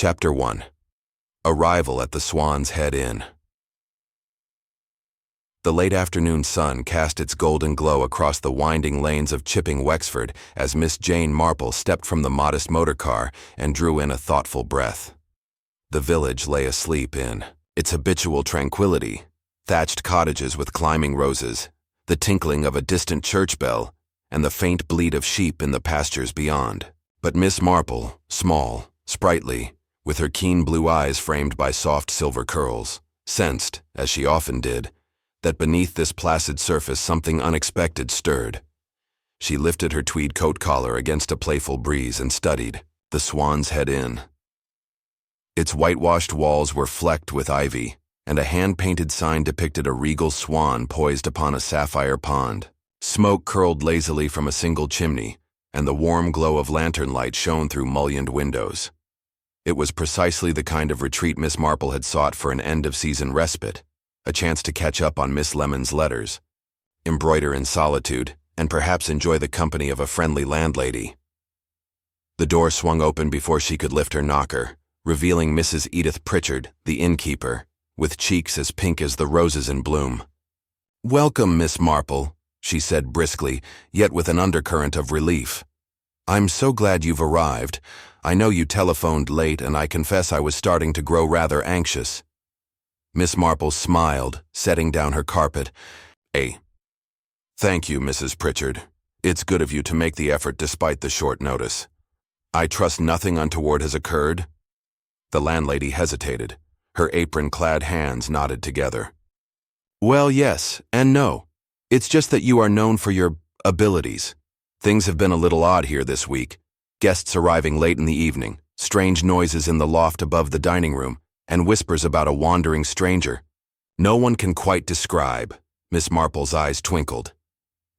Chapter 1. Arrival at the Swan's Head Inn. The late afternoon sun cast its golden glow across the winding lanes of Chipping Wexford as Miss Jane Marple stepped from the modest motor car and drew in a thoughtful breath. The village lay asleep in its habitual tranquility, thatched cottages with climbing roses, the tinkling of a distant church bell, and the faint bleat of sheep in the pastures beyond. But Miss Marple, small, sprightly, with her keen blue eyes framed by soft silver curls, sensed, as she often did, that beneath this placid surface something unexpected stirred. She lifted her tweed coat collar against a playful breeze and studied the Swan's Head Inn. Its whitewashed walls were flecked with ivy, and a hand-painted sign depicted a regal swan poised upon a sapphire pond. Smoke curled lazily from a single chimney, and the warm glow of lantern light shone through mullioned windows. It was precisely the kind of retreat Miss Marple had sought for an end-of-season respite, a chance to catch up on Miss Lemon's letters, embroider in solitude, and perhaps enjoy the company of a friendly landlady. The door swung open before she could lift her knocker, revealing Mrs. Edith Pritchard, the innkeeper, with cheeks as pink as the roses in bloom. "Welcome, Miss Marple," she said briskly, yet with an undercurrent of relief. "I'm so glad you've arrived. I know you telephoned late, and I confess I was starting to grow rather anxious." Miss Marple smiled, setting down her carpet. "Thank you, Mrs. Pritchard. It's good of you to make the effort despite the short notice. I trust nothing untoward has occurred?" The landlady hesitated. Her apron-clad hands knotted together. "Well, yes, and no. It's just that you are known for your abilities. Things have been a little odd here this week. Guests arriving late in the evening, strange noises in the loft above the dining room, and whispers about a wandering stranger. No one can quite describe." Miss Marple's eyes twinkled.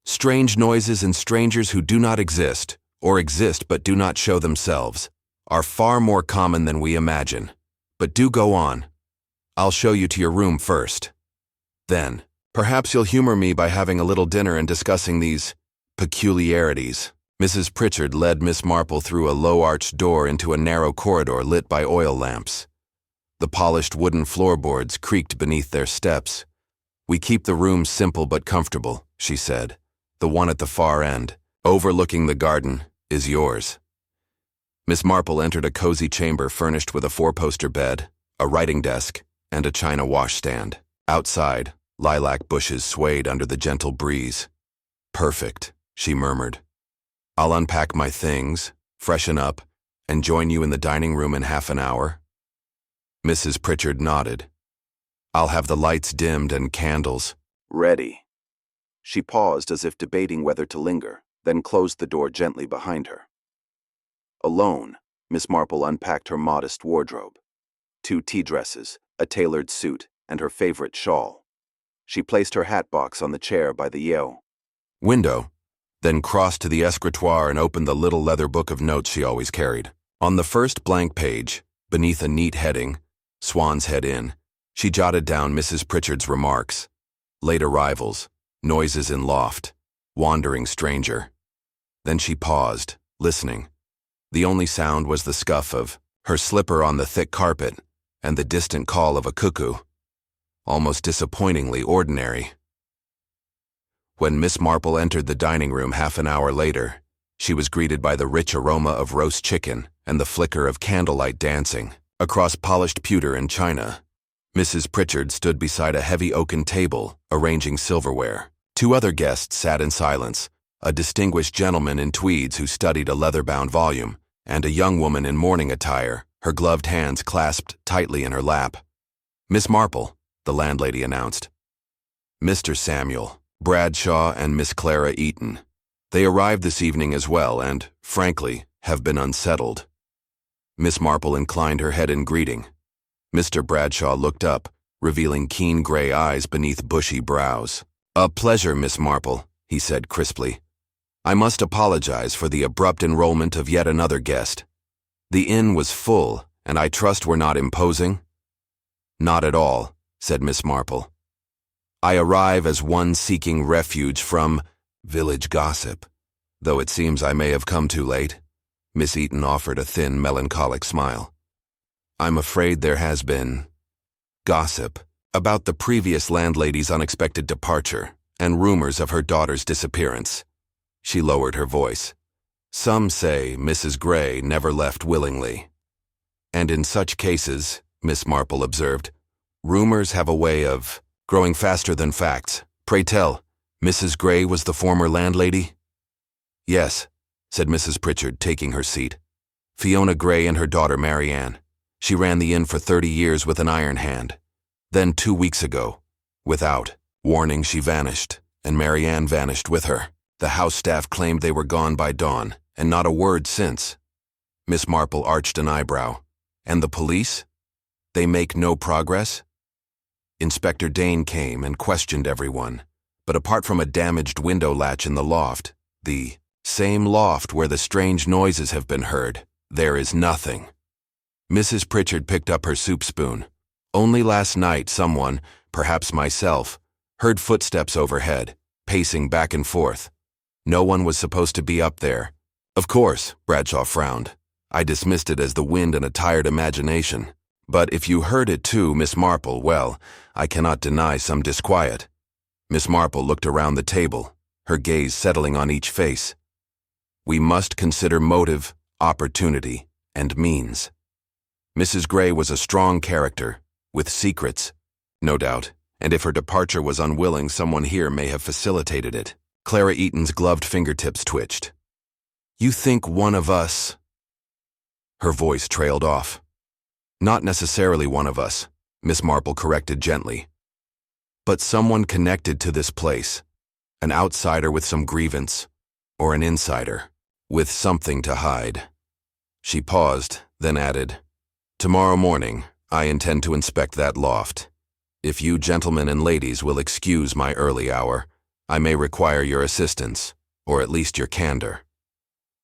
"Strange noises and strangers who do not exist, or exist but do not show themselves, are far more common than we imagine. But do go on. I'll show you to your room first. Then, perhaps you'll humor me by having a little dinner and discussing these peculiarities." Mrs. Pritchard led Miss Marple through a low-arched door into a narrow corridor lit by oil lamps. The polished wooden floorboards creaked beneath their steps. "We keep the rooms simple but comfortable," she said. "The one at the far end, overlooking the garden, is yours." Miss Marple entered a cozy chamber furnished with a four-poster bed, a writing desk, and a china washstand. Outside, lilac bushes swayed under the gentle breeze. "Perfect," she murmured. "I'll unpack my things, freshen up, and join you in the dining room in half an hour." Mrs. Pritchard nodded. "I'll have the lights dimmed and candles ready." She paused as if debating whether to linger, then closed the door gently behind her. Alone, Miss Marple unpacked her modest wardrobe. 2 tea dresses, a tailored suit, and her favorite shawl. She placed her hat box on the chair by the window, then crossed to the escritoire and opened the little leather book of notes she always carried. On the first blank page, beneath a neat heading, Swan's Head Inn, she jotted down Mrs. Pritchard's remarks. Late arrivals, noises in loft, wandering stranger. Then she paused, listening. The only sound was the scuff of her slipper on the thick carpet and the distant call of a cuckoo. Almost disappointingly ordinary. When Miss Marple entered the dining room half an hour later, she was greeted by the rich aroma of roast chicken and the flicker of candlelight dancing across polished pewter and china. Mrs. Pritchard stood beside a heavy oaken table, arranging silverware. 2 other guests sat in silence, a distinguished gentleman in tweeds who studied a leather-bound volume, and a young woman in mourning attire, her gloved hands clasped tightly in her lap. "Miss Marple," the landlady announced. "Mr. Samuel Bradshaw and Miss Clara Eaton. They arrived this evening as well and, frankly, have been unsettled." Miss Marple inclined her head in greeting. Mr. Bradshaw looked up, revealing keen gray eyes beneath bushy brows. "A pleasure, Miss Marple," he said crisply. "I must apologize for the abrupt enrollment of yet another guest. The inn was full, and I trust we're not imposing?" "Not at all," said Miss Marple. "I arrive as one seeking refuge from village gossip, though it seems I may have come too late." Miss Eaton offered a thin, melancholic smile. I'm afraid there has been gossip about the previous landlady's unexpected departure and rumors of her daughter's disappearance. She lowered her voice. Some say Mrs. Gray never left willingly. And in such cases, Miss Marple observed, rumors have a way of growing faster than facts. Pray tell, Mrs. Gray was the former landlady? Yes, said Mrs. Pritchard, taking her seat. Fiona Gray and her daughter Marianne. She ran the inn for 30 years with an iron hand. Then 2 weeks ago, without warning, she vanished, and Marianne vanished with her. The house staff claimed they were gone by dawn, and not a word since. Miss Marple arched an eyebrow. And the police? They make no progress? Inspector Dane came and questioned everyone, but apart from a damaged window latch in the loft, the same loft where the strange noises have been heard, there is nothing. Mrs. Pritchard picked up her soup spoon. Only last night someone, perhaps myself, heard footsteps overhead, pacing back and forth. No one was supposed to be up there. Of course, Bradshaw frowned. I dismissed it as the wind and a tired imagination. But if you heard it too, Miss Marple, well, I cannot deny some disquiet. Miss Marple looked around the table, her gaze settling on each face. We must consider motive, opportunity, and means. Mrs. Gray was a strong character, with secrets, no doubt, and if her departure was unwilling, someone here may have facilitated it. Clara Eaton's gloved fingertips twitched. You think one of us... Her voice trailed off. Not necessarily one of us, Miss Marple corrected gently. But someone connected to this place. An outsider with some grievance, or an insider, with something to hide. She paused, then added, Tomorrow morning, I intend to inspect that loft. If you gentlemen and ladies will excuse my early hour, I may require your assistance, or at least your candor.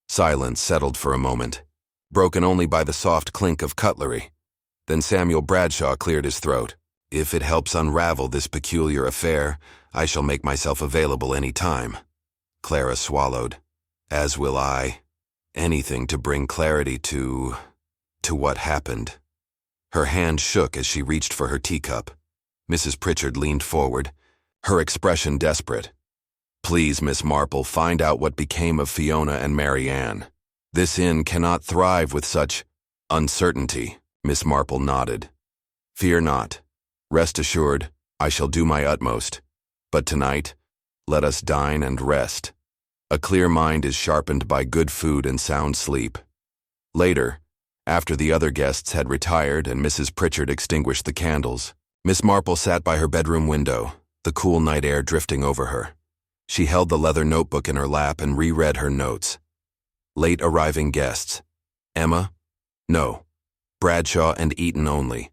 Silence settled for a moment, broken only by the soft clink of cutlery. Then Samuel Bradshaw cleared his throat. If it helps unravel this peculiar affair, I shall make myself available any time. Clara swallowed. As will I. Anything to bring clarity to what happened. Her hand shook as she reached for her teacup. Mrs. Pritchard leaned forward, her expression desperate. Please, Miss Marple, find out what became of Fiona and Marianne. This inn cannot thrive with such uncertainty. Miss Marple nodded. Fear not. Rest assured, I shall do my utmost. But tonight, let us dine and rest. A clear mind is sharpened by good food and sound sleep. Later, after the other guests had retired and Mrs. Pritchard extinguished the candles, Miss Marple sat by her bedroom window, the cool night air drifting over her. She held the leather notebook in her lap and reread her notes. Late arriving guests. Emma? No. Bradshaw and Eaton only.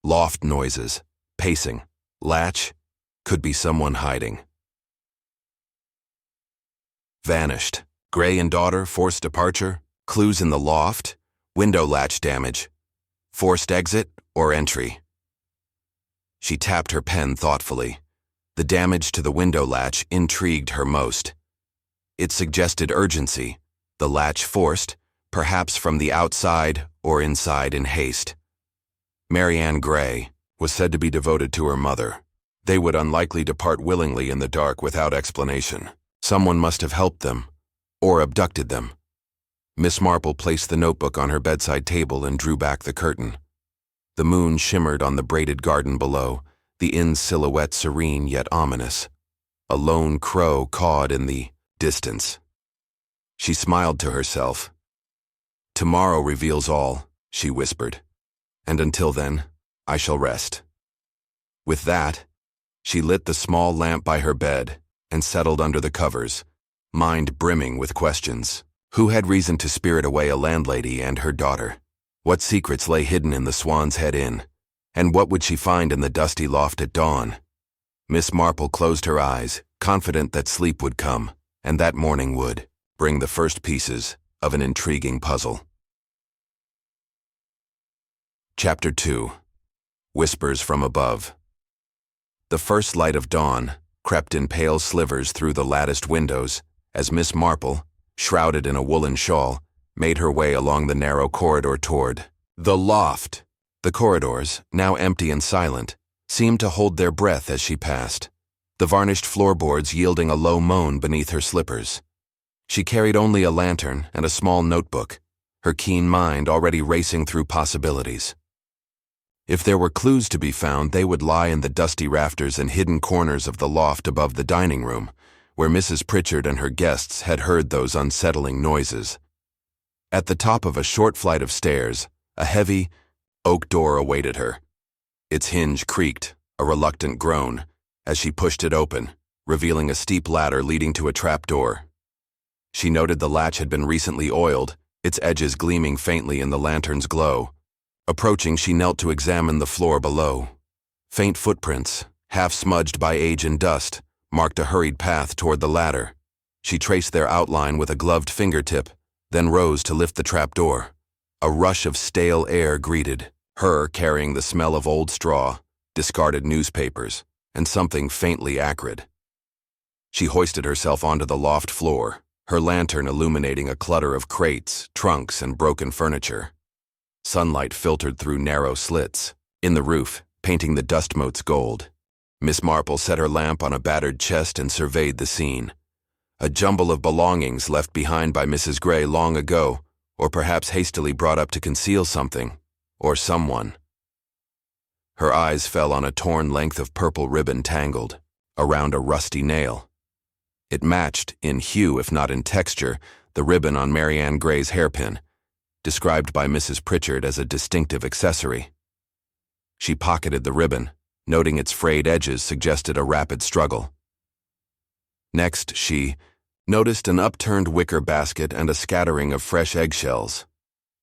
Loft noises. Pacing. Latch. Could be someone hiding. Vanished. Gray and daughter, forced departure. Clues in the loft. Window latch damage. Forced exit or entry. She tapped her pen thoughtfully. The damage to the window latch intrigued her most. It suggested urgency. The latch forced, perhaps from the outside or inside in haste. Marianne Gray was said to be devoted to her mother. They would unlikely depart willingly in the dark without explanation. Someone must have helped them, or abducted them. Miss Marple placed the notebook on her bedside table and drew back the curtain. The moon shimmered on the braided garden below, the inn's silhouette serene yet ominous. A lone crow cawed in the distance. She smiled to herself. Tomorrow reveals all, she whispered. And until then, I shall rest. With that, she lit the small lamp by her bed and settled under the covers, mind brimming with questions. Who had reason to spirit away a landlady and her daughter? What secrets lay hidden in the Swan's Head Inn? And what would she find in the dusty loft at dawn? Miss Marple closed her eyes, confident that sleep would come, and that morning would bring the first pieces of an intriguing puzzle. Chapter 2. Whispers from Above. The first light of dawn crept in pale slivers through the latticed windows as Miss Marple, shrouded in a woolen shawl, made her way along the narrow corridor toward the loft. The corridors, now empty and silent, seemed to hold their breath as she passed, the varnished floorboards yielding a low moan beneath her slippers. She carried only a lantern and a small notebook, her keen mind already racing through possibilities. If there were clues to be found, they would lie in the dusty rafters and hidden corners of the loft above the dining room, where Mrs. Pritchard and her guests had heard those unsettling noises. At the top of a short flight of stairs, a heavy oak door awaited her. Its hinge creaked, a reluctant groan, as she pushed it open, revealing a steep ladder leading to a trapdoor. She noted the latch had been recently oiled, its edges gleaming faintly in the lantern's glow. Approaching, she knelt to examine the floor below. Faint footprints, half smudged by age and dust, marked a hurried path toward the ladder. She traced their outline with a gloved fingertip, then rose to lift the trapdoor. A rush of stale air greeted her, carrying the smell of old straw, discarded newspapers, and something faintly acrid. She hoisted herself onto the loft floor, her lantern illuminating a clutter of crates, trunks, and broken furniture. Sunlight filtered through narrow slits in the roof, painting the dust motes gold. Miss Marple set her lamp on a battered chest and surveyed the scene. A jumble of belongings left behind by Mrs. Gray long ago, or perhaps hastily brought up to conceal something, or someone. Her eyes fell on a torn length of purple ribbon tangled around a rusty nail. It matched, in hue if not in texture, the ribbon on Marianne Gray's hairpin, described by Mrs. Pritchard as a distinctive accessory. She pocketed the ribbon, noting its frayed edges suggested a rapid struggle. Next, she noticed an upturned wicker basket and a scattering of fresh eggshells.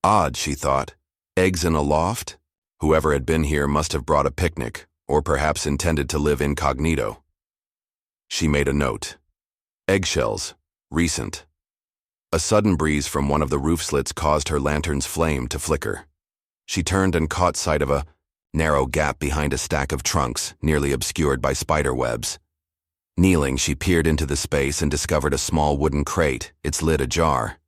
Odd, she thought. Eggs in a loft? Whoever had been here must have brought a picnic, or perhaps intended to live incognito. She made a note. Eggshells, recent. A sudden breeze from one of the roof slits caused her lantern's flame to flicker. She turned and caught sight of a narrow gap behind a stack of trunks, nearly obscured by spider webs. Kneeling, she peered into the space and discovered a small wooden crate, its lid ajar.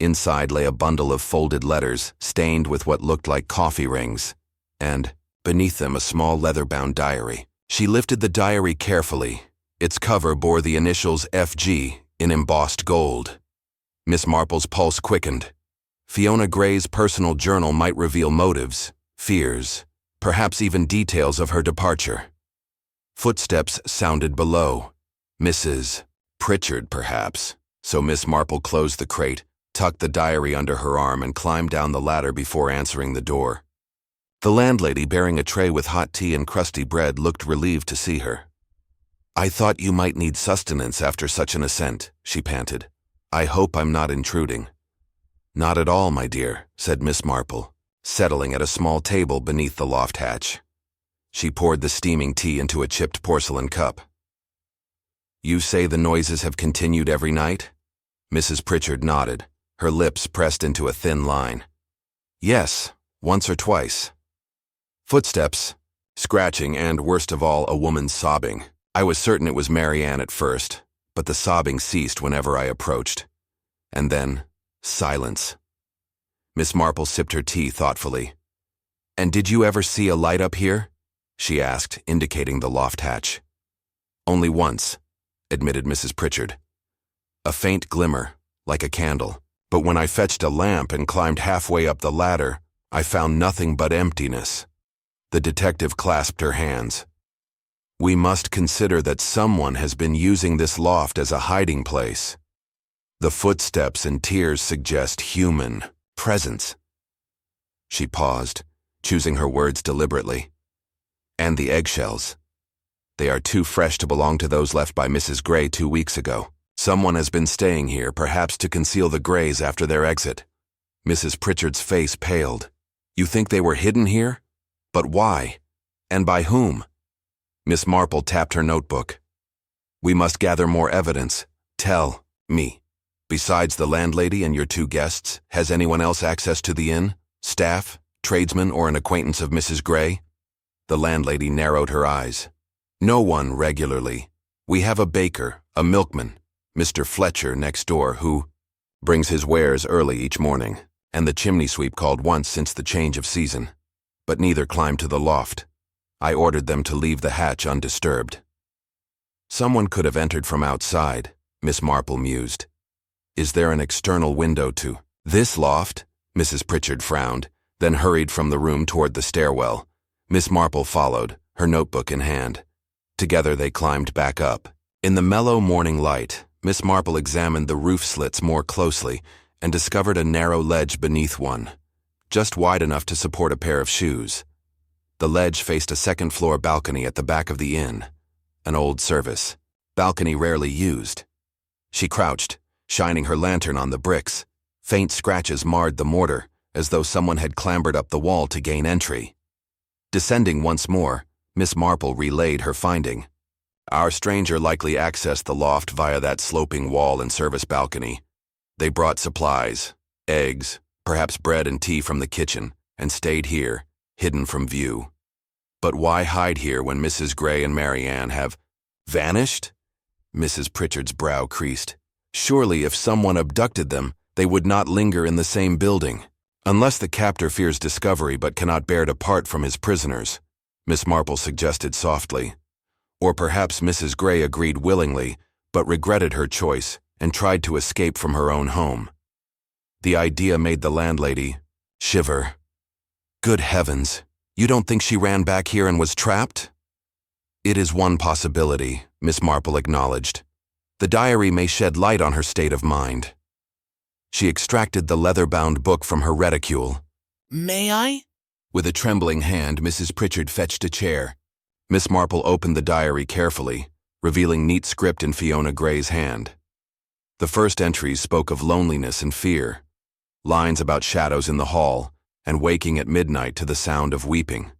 Inside lay a bundle of folded letters, stained with what looked like coffee rings, and, beneath them, a small leather-bound diary. She lifted the diary carefully. Its cover bore the initials FG in embossed gold. Miss Marple's pulse quickened. Fiona Gray's personal journal might reveal motives, fears, perhaps even details of her departure. Footsteps sounded below. Mrs. Pritchard, perhaps. So Miss Marple closed the crate, tucked the diary under her arm, and climbed down the ladder before answering the door. The landlady, bearing a tray with hot tea and crusty bread, looked relieved to see her. "I thought you might need sustenance after such an ascent," she panted. "I hope I'm not intruding." "Not at all, my dear," said Miss Marple, settling at a small table beneath the loft hatch. She poured the steaming tea into a chipped porcelain cup. "You say the noises have continued every night?" Mrs. Pritchard nodded, her lips pressed into a thin line. "Yes, once or twice. Footsteps, scratching, and, worst of all, a woman's sobbing. I was certain it was Marianne at first, but the sobbing ceased whenever I approached. And then, silence." Miss Marple sipped her tea thoughtfully. "And did you ever see a light up here?" she asked, indicating the loft hatch. "Only once," admitted Mrs. Pritchard. "A faint glimmer, like a candle. But when I fetched a lamp and climbed halfway up the ladder, I found nothing but emptiness." The detective clasped her hands. "We must consider that someone has been using this loft as a hiding place. The footsteps and tears suggest human presence." She paused, choosing her words deliberately. "And the eggshells. They are too fresh to belong to those left by Mrs. Gray 2 weeks ago. Someone has been staying here, perhaps to conceal the Grays after their exit." Mrs. Pritchard's face paled. "You think they were hidden here? But why? And by whom?" Miss Marple tapped her notebook. "We must gather more evidence. Tell me. Besides the landlady and your 2 guests, has anyone else access to the inn? Staff, tradesman, or an acquaintance of Mrs. Gray?" The landlady narrowed her eyes. "No one regularly. We have a baker, a milkman, Mr. Fletcher next door, who brings his wares early each morning, and the chimney sweep called once since the change of season. but neither climbed to the loft. I ordered them to leave the hatch undisturbed. Someone could have entered from outside, Miss Marple mused. Is there an external window to this loft? Mrs. Pritchard frowned, then hurried from the room toward the stairwell. Miss Marple followed, her notebook in hand. Together they climbed back up. In the mellow morning light, Miss Marple examined the roof slits more closely and discovered a narrow ledge beneath one, just wide enough to support a pair of shoes. The ledge faced a second-floor balcony at the back of the inn, an old service balcony rarely used. She crouched, shining her lantern on the bricks. Faint scratches marred the mortar, as though someone had clambered up the wall to gain entry. Descending once more, Miss Marple relayed her finding. Our stranger likely accessed the loft via that sloping wall and service balcony. They brought supplies, eggs, perhaps bread and tea from the kitchen, and stayed here, hidden from view. But why hide here when Mrs. Gray and Marianne have vanished? Mrs. Pritchard's brow creased. Surely if someone abducted them, they would not linger in the same building. Unless the captor fears discovery but cannot bear to part from his prisoners, Miss Marple suggested softly. Or perhaps Mrs. Gray agreed willingly, but regretted her choice and tried to escape from her own home. The idea made the landlady shiver. Good heavens, you don't think she ran back here and was trapped? It is one possibility, Miss Marple acknowledged. The diary may shed light on her state of mind. She extracted the leather-bound book from her reticule. May I? With a trembling hand, Mrs. Pritchard fetched a chair. Miss Marple opened the diary carefully, revealing neat script in Fiona Gray's hand. The first entries spoke of loneliness and fear, lines about shadows in the hall, and waking at midnight to the sound of weeping.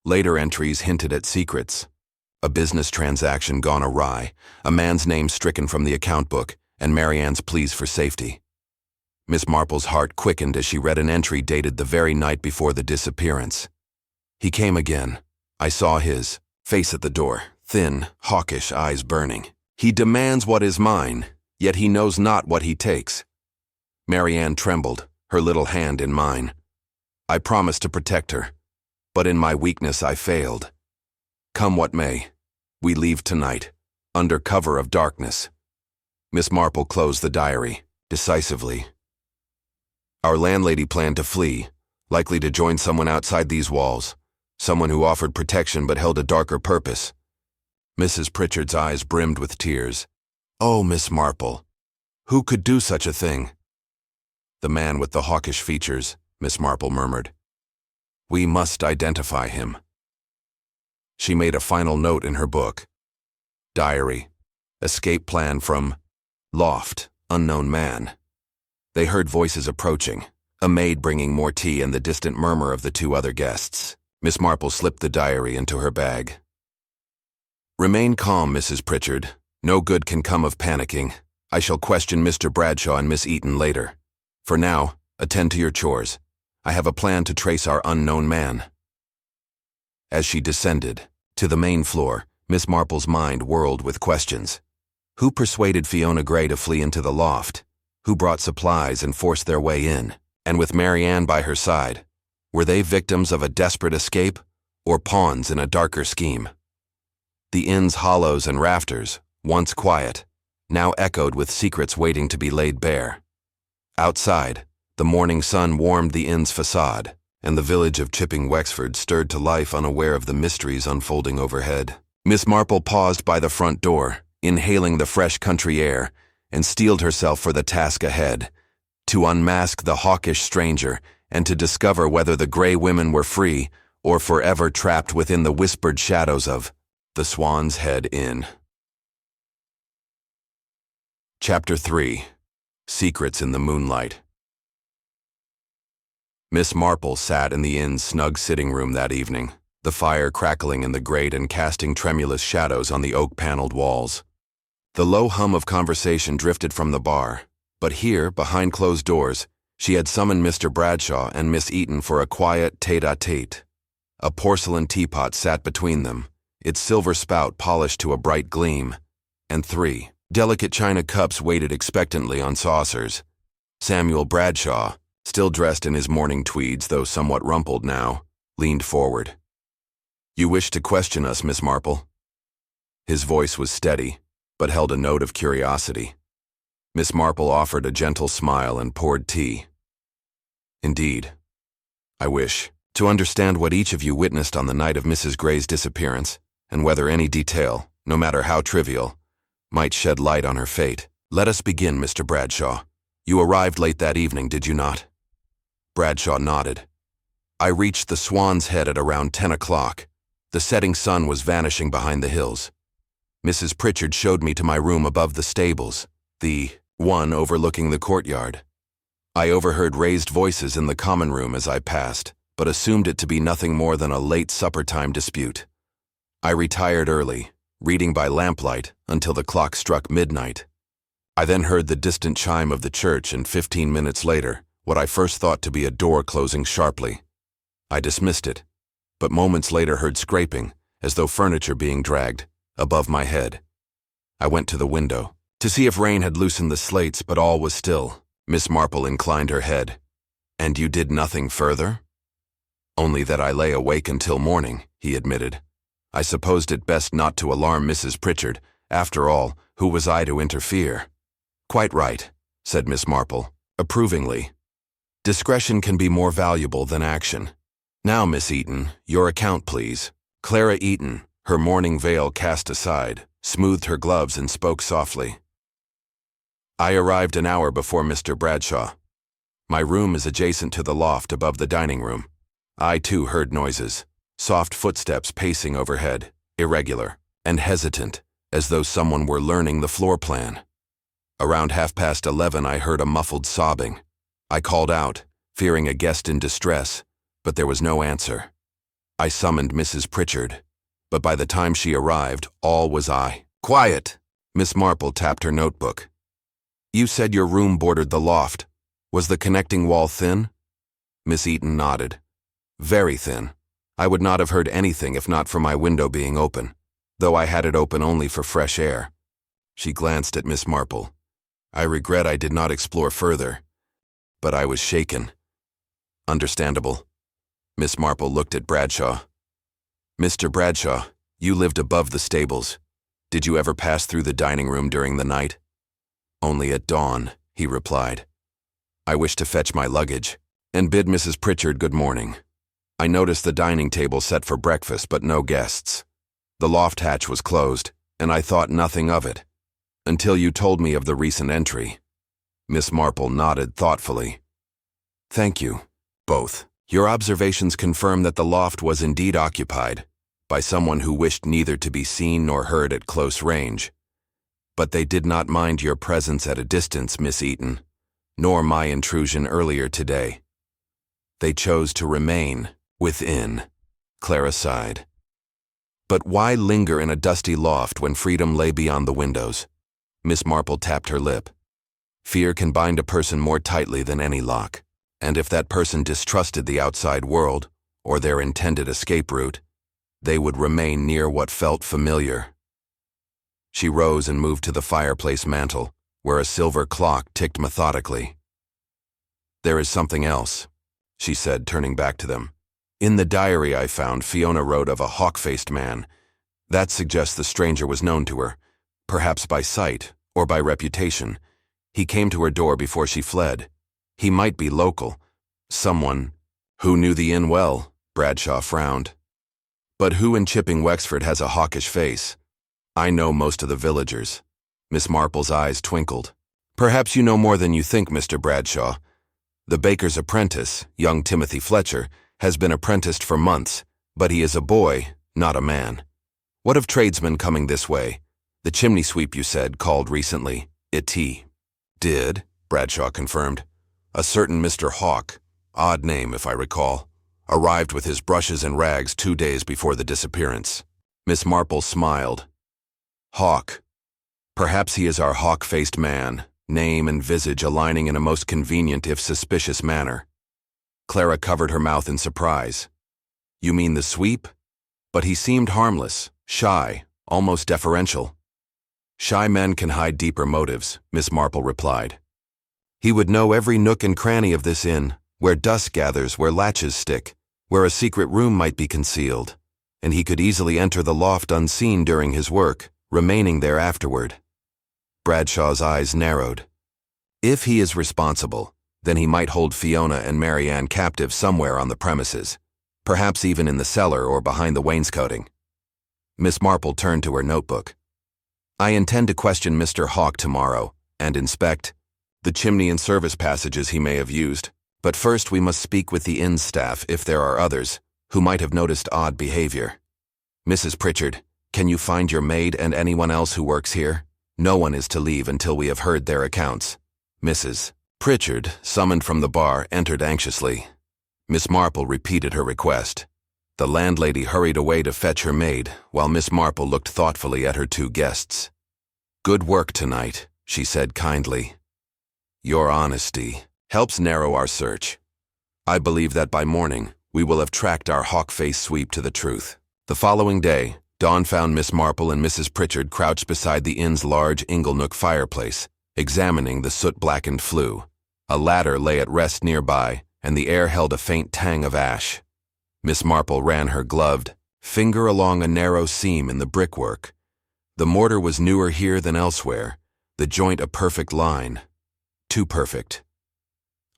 Later entries hinted at secrets. A business transaction gone awry, a man's name stricken from the account book, and Marianne's pleas for safety. Miss Marple's heart quickened as she read an entry dated the very night before the disappearance. He came again. I saw his face at the door, thin, hawkish eyes burning. He demands what is mine, yet he knows not what he takes. Marianne trembled, her little hand in mine. I promised to protect her, but in my weakness I failed. Come what may, we leave tonight, under cover of darkness. Miss Marple closed the diary, decisively. Our landlady planned to flee, likely to join someone outside these walls, someone who offered protection but held a darker purpose. Mrs. Pritchard's eyes brimmed with tears. Oh, Miss Marple, who could do such a thing? The man with the hawkish features, Miss Marple murmured. We must identify him. She made a final note in her book. Diary. Escape plan from loft, unknown man. They heard voices approaching, a maid bringing more tea and the distant murmur of the two other guests. Miss Marple slipped the diary into her bag. Remain calm, Mrs. Pritchard. No good can come of panicking. I shall question Mr. Bradshaw and Miss Eaton later. For now, attend to your chores. I have a plan to trace our unknown man. As she descended to the main floor, Miss Marple's mind whirled with questions. Who persuaded Fiona Gray to flee into the loft? Who brought supplies and forced their way in? And with Marianne by her side, were they victims of a desperate escape or pawns in a darker scheme? The inn's hollows and rafters, once quiet, now echoed with secrets waiting to be laid bare. Outside, the morning sun warmed the inn's facade, and the village of Chipping Wexford stirred to life unaware of the mysteries unfolding overhead. Miss Marple paused by the front door, inhaling the fresh country air, and steeled herself for the task ahead, to unmask the hawkish stranger and to discover whether the Gray women were free or forever trapped within the whispered shadows of the Swan's Head Inn. Chapter 3. Secrets in the Moonlight. Miss Marple sat in the inn's snug sitting room that evening, the fire crackling in the grate and casting tremulous shadows on the oak-paneled walls. The low hum of conversation drifted from the bar, but here, behind closed doors, she had summoned Mr. Bradshaw and Miss Eaton for a quiet tete-a-tete. A porcelain teapot sat between them, its silver spout polished to a bright gleam, and 3 delicate china cups waited expectantly on saucers. Samuel Bradshaw, still dressed in his morning tweeds though somewhat rumpled now, leaned forward. "You wish to question us, Miss Marple?" His voice was steady, but held a note of curiosity. Miss Marple offered a gentle smile and poured tea. "Indeed. I wish to understand what each of you witnessed on the night of Mrs. Gray's disappearance, and whether any detail, no matter how trivial, might shed light on her fate. Let us begin, Mr. Bradshaw. You arrived late that evening, did you not?" Bradshaw nodded. "I reached the Swan's Head at around 10 o'clock. The setting sun was vanishing behind the hills. Mrs. Pritchard showed me to my room above the stables, the one overlooking the courtyard. I overheard raised voices in the common room as I passed, but assumed it to be nothing more than a late supper-time dispute. I retired early, reading by lamplight until the clock struck midnight. I then heard the distant chime of the church, and 15 minutes later, what I first thought to be a door closing sharply. I dismissed it, but moments later heard scraping, as though furniture being dragged, above my head. I went to the window to see if rain had loosened the slates, but all was still." Miss Marple inclined her head. "And you did nothing further?" "Only that I lay awake until morning," he admitted. "I supposed it best not to alarm Mrs. Pritchard. After all, who was I to interfere?" "Quite right," said Miss Marple, approvingly. "Discretion can be more valuable than action. Now, Miss Eaton, your account, please." Clara Eaton, her mourning veil cast aside, smoothed her gloves and spoke softly. "I arrived an hour before Mr. Bradshaw. My room is adjacent to the loft above the dining room. I, too, heard noises, soft footsteps pacing overhead, irregular and hesitant, as though someone were learning the floor plan. Around 11:30, I heard a muffled sobbing. I called out, fearing a guest in distress, but there was no answer. I summoned Mrs. Pritchard, but by the time she arrived, all was I." "Quiet!" Miss Marple tapped her notebook. "You said your room bordered the loft. Was the connecting wall thin?" Miss Eaton nodded. "Very thin. I would not have heard anything if not for my window being open, though I had it open only for fresh air." She glanced at Miss Marple. "I regret I did not explore further, but I was shaken." "Understandable." Miss Marple looked at Bradshaw. "Mr. Bradshaw, you lived above the stables. Did you ever pass through the dining room during the night?" "Only at dawn," he replied. "I wished to fetch my luggage and bid Mrs. Pritchard good morning. I noticed the dining table set for breakfast, but no guests. The loft hatch was closed, and I thought nothing of it, until you told me of the recent entry." Miss Marple nodded thoughtfully. "Thank you, both. Your observations confirm that the loft was indeed occupied by someone who wished neither to be seen nor heard at close range. But they did not mind your presence at a distance, Miss Eaton, nor my intrusion earlier today. They chose to remain within." Clara sighed. "But why linger in a dusty loft when freedom lay beyond the windows?" Miss Marple tapped her lip. "Fear can bind a person more tightly than any lock, and if that person distrusted the outside world, or their intended escape route, they would remain near what felt familiar." She rose and moved to the fireplace mantel, where a silver clock ticked methodically. "There is something else," she said, turning back to them. "In the diary I found, Fiona wrote of a hawk-faced man. That suggests the stranger was known to her, perhaps by sight or by reputation. He came to her door before she fled. He might be local, someone who knew the inn well." Bradshaw frowned. "But who in Chipping Wexford has a hawkish face? I know most of the villagers." Miss Marple's eyes twinkled. "Perhaps you know more than you think, Mr. Bradshaw. The baker's apprentice, young Timothy Fletcher, has been apprenticed for months, but he is a boy, not a man. What of tradesmen coming this way? The chimney sweep, you said, called recently. It did," Bradshaw confirmed. "A certain Mr. Hawk, odd name if I recall, arrived with his brushes and rags 2 days before the disappearance." Miss Marple smiled. "Hawk. Perhaps he is our hawk-faced man, name and visage aligning in a most convenient if suspicious manner." Clara covered her mouth in surprise. "You mean the sweep?" But he seemed harmless, shy, almost deferential. "Shy men can hide deeper motives," Miss Marple replied. "He would know every nook and cranny of this inn, where dust gathers, where latches stick, where a secret room might be concealed, and he could easily enter the loft unseen during his work, remaining there afterward. Bradshaw's eyes narrowed. If he is responsible, then he might hold Fiona and Marianne captive somewhere on the premises, perhaps even in the cellar or behind the wainscoting. Miss Marple turned to her notebook. I intend to question Mr. Hawk tomorrow and inspect the chimney and service passages he may have used, but first we must speak with the inn staff if there are others who might have noticed odd behavior. Mrs. Pritchard, can you find your maid and anyone else who works here? No one is to leave until we have heard their accounts. Mrs. Pritchard, summoned from the bar, entered anxiously. Miss Marple repeated her request. The landlady hurried away to fetch her maid, while Miss Marple looked thoughtfully at her two guests. Good work tonight, she said kindly. Your honesty helps narrow our search. I believe that by morning, we will have tracked our hawk-faced sweep to the truth. The following day, dawn found Miss Marple and Mrs. Pritchard crouched beside the inn's large inglenook fireplace, examining the soot-blackened flue. A ladder lay at rest nearby, and the air held a faint tang of ash. Miss Marple ran her gloved finger along a narrow seam in the brickwork. The mortar was newer here than elsewhere, the joint a perfect line. Too perfect.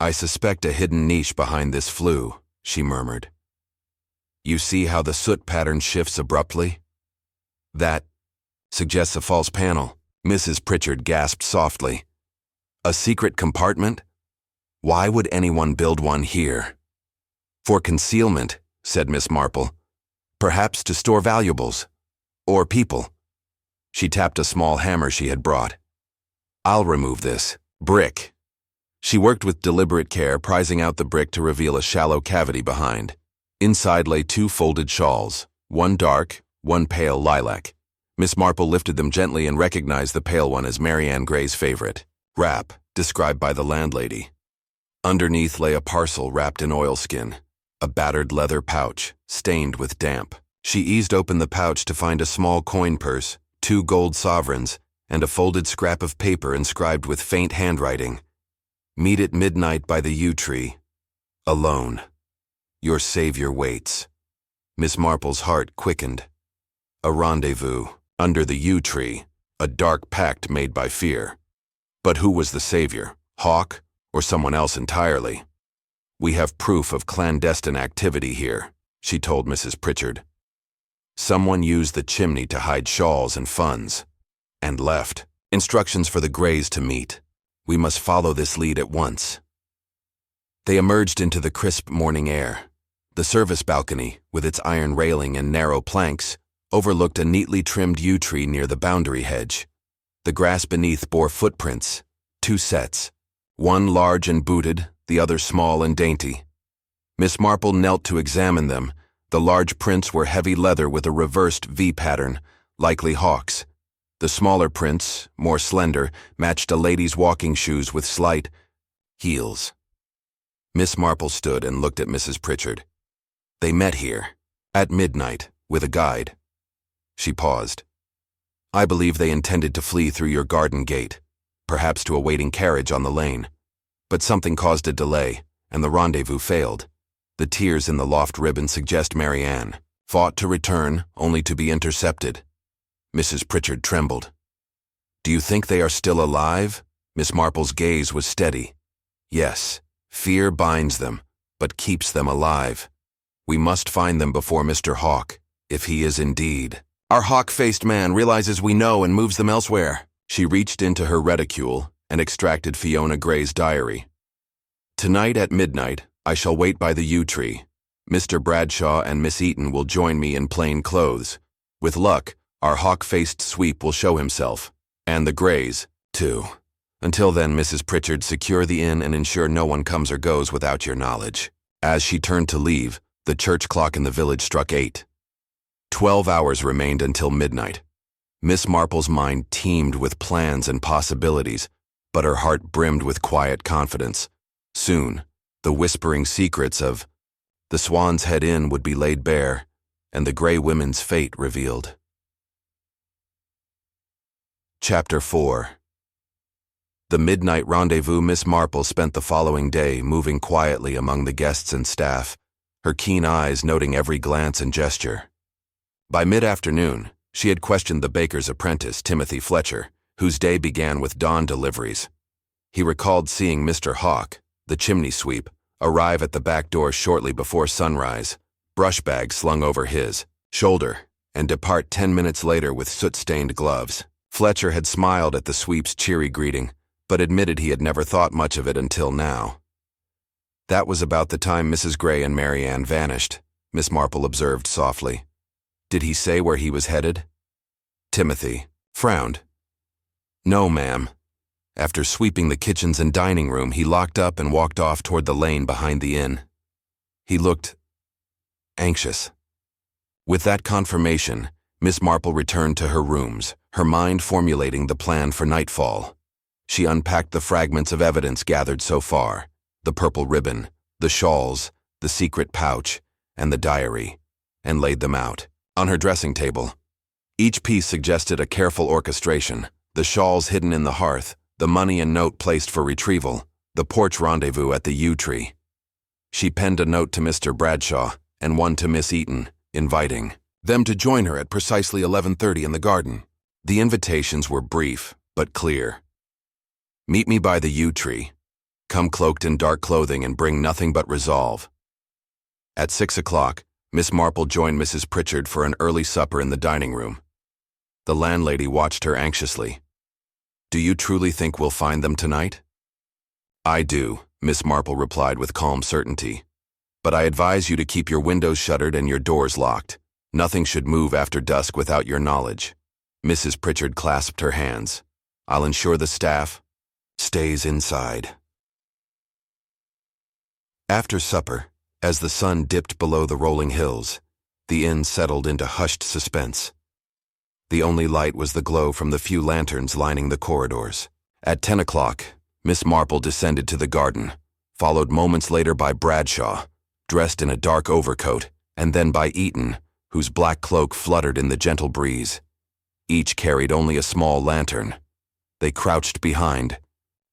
I suspect a hidden niche behind this flue, she murmured. You see how the soot pattern shifts abruptly? That suggests a false panel. Mrs. Pritchard gasped softly. A secret compartment? Why would anyone build one here? For concealment, said Miss Marple. Perhaps to store valuables. Or people. She tapped a small hammer she had brought. I'll remove this. Brick. She worked with deliberate care, prizing out the brick to reveal a shallow cavity behind. Inside lay two folded shawls, one dark, one pale lilac. Miss Marple lifted them gently and recognized the pale one as Marianne Gray's favorite. Wrap, described by the landlady. Underneath lay a parcel wrapped in oilskin, a battered leather pouch, stained with damp. She eased open the pouch to find a small coin purse, 2 gold sovereigns, and a folded scrap of paper inscribed with faint handwriting. Meet at midnight by the yew tree. Alone. Your savior waits. Miss Marple's heart quickened. A rendezvous, under the yew tree, a dark pact made by fear. But who was the savior? Hawk, or someone else entirely? We have proof of clandestine activity here, she told Mrs. Pritchard. Someone used the chimney to hide shawls and funds, and left instructions for the Greys to meet. We must follow this lead at once. They emerged into the crisp morning air. The service balcony, with its iron railing and narrow planks, overlooked a neatly trimmed yew tree near the boundary hedge. The grass beneath bore footprints, 2 sets, one large and booted, the other small and dainty. Miss Marple knelt to examine them. The large prints were heavy leather with a reversed V pattern, likely Hawk's. The smaller prints, more slender, matched a lady's walking shoes with slight heels. Miss Marple stood and looked at Mrs. Pritchard. They met here, at midnight, with a guide. She paused. I believe they intended to flee through your garden gate, perhaps to a waiting carriage on the lane. But something caused a delay, and the rendezvous failed. The tears in the loft ribbon suggest Marianne fought to return, only to be intercepted. Mrs. Pritchard trembled. Do you think they are still alive? Miss Marple's gaze was steady. Yes, fear binds them, but keeps them alive. We must find them before Mr. Hawk, if he is indeed. Our hawk-faced man realizes we know and moves them elsewhere. She reached into her reticule and extracted Fiona Gray's diary. Tonight at midnight, I shall wait by the yew tree. Mr. Bradshaw and Miss Eaton will join me in plain clothes. With luck, our hawk-faced sweep will show himself. And the Greys, too. Until then, Mrs. Pritchard, secure the inn and ensure no one comes or goes without your knowledge. As she turned to leave, the church clock in the village struck 8. 12 hours remained until midnight. Miss Marple's mind teemed with plans and possibilities, but her heart brimmed with quiet confidence. Soon, the whispering secrets of the Swan's Head Inn would be laid bare, and the Grey women's fate revealed. Chapter 4. The midnight rendezvous. Miss Marple spent the following day moving quietly among the guests and staff, her keen eyes noting every glance and gesture. By mid-afternoon, she had questioned the baker's apprentice, Timothy Fletcher, whose day began with dawn deliveries. He recalled seeing Mr. Hawk, the chimney sweep, arrive at the back door shortly before sunrise, brush bag slung over his shoulder, and depart 10 minutes later with soot-stained gloves. Fletcher had smiled at the sweep's cheery greeting, but admitted he had never thought much of it until now. That was about the time Mrs. Gray and Mary Ann vanished, Miss Marple observed softly. Did he say where he was headed? Timothy frowned. No, ma'am. After sweeping the kitchens and dining room, he locked up and walked off toward the lane behind the inn. He looked anxious. With that confirmation, Miss Marple returned to her rooms, her mind formulating the plan for nightfall. She unpacked the fragments of evidence gathered so far, the purple ribbon, the shawls, the secret pouch, and the diary, and laid them out on her dressing table. Each piece suggested a careful orchestration, the shawls hidden in the hearth, the money and note placed for retrieval, the porch rendezvous at the yew tree. She penned a note to Mr. Bradshaw and one to Miss Eaton, inviting them to join her at precisely 11:30 in the garden. The invitations were brief, but clear. Meet me by the yew tree. Come cloaked in dark clothing and bring nothing but resolve. At 6 o'clock, Miss Marple joined Mrs. Pritchard for an early supper in the dining room. The landlady watched her anxiously. Do you truly think we'll find them tonight? I do, Miss Marple replied with calm certainty. But I advise you to keep your windows shuttered and your doors locked. Nothing should move after dusk without your knowledge. Mrs. Pritchard clasped her hands. I'll ensure the staff stays inside. After supper, as the sun dipped below the rolling hills, the inn settled into hushed suspense. The only light was the glow from the few lanterns lining the corridors. At 10 o'clock, Miss Marple descended to the garden, followed moments later by Bradshaw, dressed in a dark overcoat, and then by Eaton, whose black cloak fluttered in the gentle breeze. Each carried only a small lantern. They crouched behind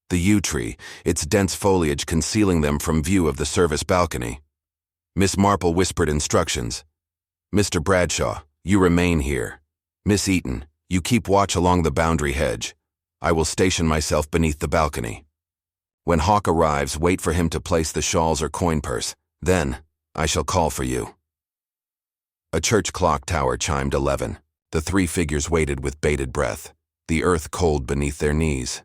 the yew tree, its dense foliage concealing them from view of the service balcony. Miss Marple whispered instructions. Mr. Bradshaw, you remain here. Miss Eaton, you keep watch along the boundary hedge. I will station myself beneath the balcony. When Hawk arrives, wait for him to place the shawls or coin purse. Then, I shall call for you. A church clock tower chimed 11. The three figures waited with bated breath, the earth cold beneath their knees.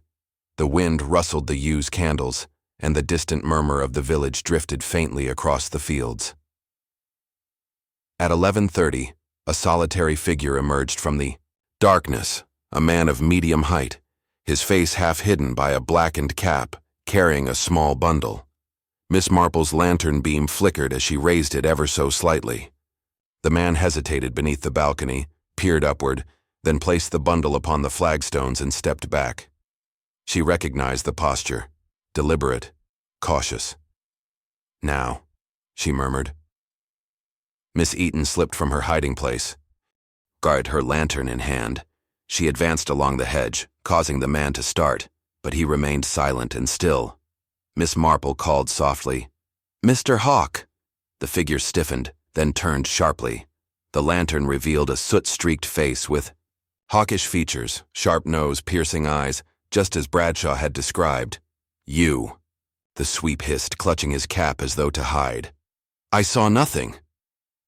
The wind rustled the yews candles, and the distant murmur of the village drifted faintly across the fields. At 11:30, a solitary figure emerged from the darkness, a man of medium height, his face half hidden by a blackened cap, carrying a small bundle. Miss Marple's lantern beam flickered as she raised it ever so slightly. The man hesitated beneath the balcony, peered upward, then placed the bundle upon the flagstones and stepped back. She recognized the posture, deliberate, cautious. Now, she murmured. Miss Eaton slipped from her hiding place. Guard her lantern in hand. She advanced along the hedge, causing the man to start, but he remained silent and still. Miss Marple called softly, Mr. Hawk. The figure stiffened, then turned sharply. The lantern revealed a soot-streaked face with hawkish features, sharp nose, piercing eyes, just as Bradshaw had described. You. The sweep hissed, clutching his cap as though to hide. I saw nothing.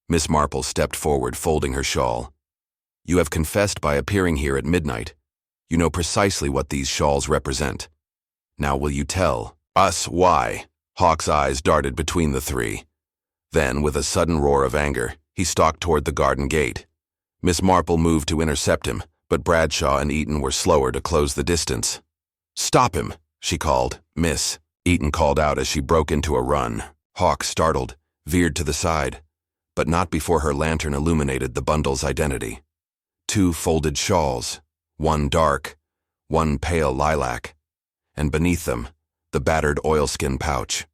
Miss Marple stepped forward, folding her shawl. You have confessed by appearing here at midnight. You know precisely what these shawls represent. Now will you tell us why? Hawk's eyes darted between the three. Then, with a sudden roar of anger, he stalked toward the garden gate. Miss Marple moved to intercept him, but Bradshaw and Eaton were slower to close the distance. Stop him, she called. Miss, Eaton called out as she broke into a run. Hawk, startled, veered to the side, but not before her lantern illuminated the bundle's identity. 2 folded shawls, one dark, one pale lilac, and beneath them, the battered oilskin pouch.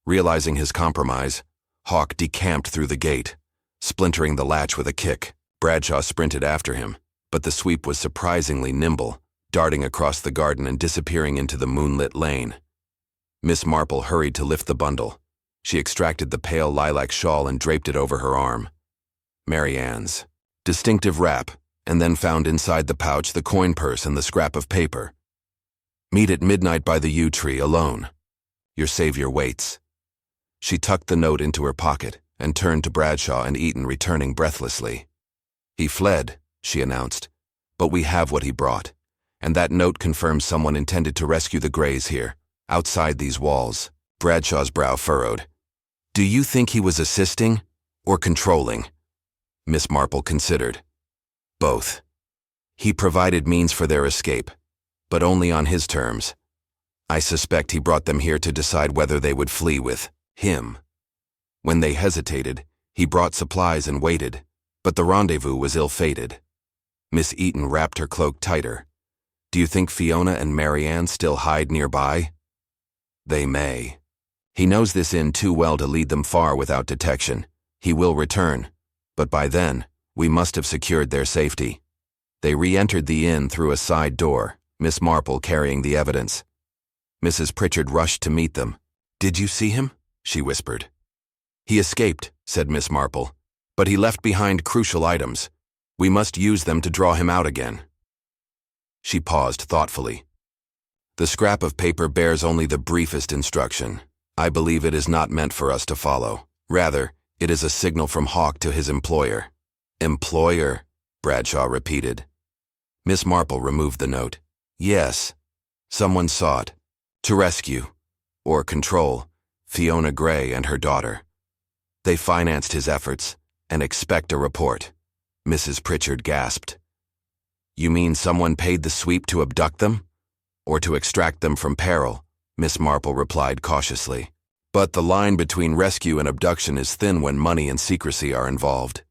Realizing his compromise, Hawk decamped through the gate, splintering the latch with a kick. Bradshaw sprinted after him, but the sweep was surprisingly nimble, darting across the garden and disappearing into the moonlit lane. Miss Marple hurried to lift the bundle. She extracted the pale lilac shawl and draped it over her arm. Mary Ann's distinctive wrap, and then found inside the pouch the coin purse and the scrap of paper. Meet at midnight by the yew tree alone. Your savior waits. She tucked the note into her pocket and turned to Bradshaw and Eaton, returning breathlessly. He fled, she announced, but we have what he brought, and that note confirms someone intended to rescue the Greys here, outside these walls. Bradshaw's brow furrowed. Do you think he was assisting or controlling? Miss Marple considered. Both. He provided means for their escape, but only on his terms. I suspect he brought them here to decide whether they would flee with him. When they hesitated, he brought supplies and waited, but the rendezvous was ill-fated. Miss Eaton wrapped her cloak tighter. Do you think Fiona and Mary Ann still hide nearby? They may. He knows this inn too well to lead them far without detection. He will return, but by then, we must have secured their safety. They re-entered the inn through a side door, Miss Marple carrying the evidence. Mrs. Pritchard rushed to meet them. Did you see him? She whispered. He escaped, said Miss Marple, but he left behind crucial items. We must use them to draw him out again. She paused thoughtfully. The scrap of paper bears only the briefest instruction. I believe it is not meant for us to follow. Rather, it is a signal from Hawke to his employer. Employer, Bradshaw repeated. Miss Marple removed the note. Yes, someone sought to rescue, or control, Fiona Gray and her daughter. They financed his efforts and expect a report. Mrs. Pritchard gasped. You mean someone paid the sweep to abduct them? Or to extract them from peril? Miss Marple replied cautiously. But the line between rescue and abduction is thin when money and secrecy are involved.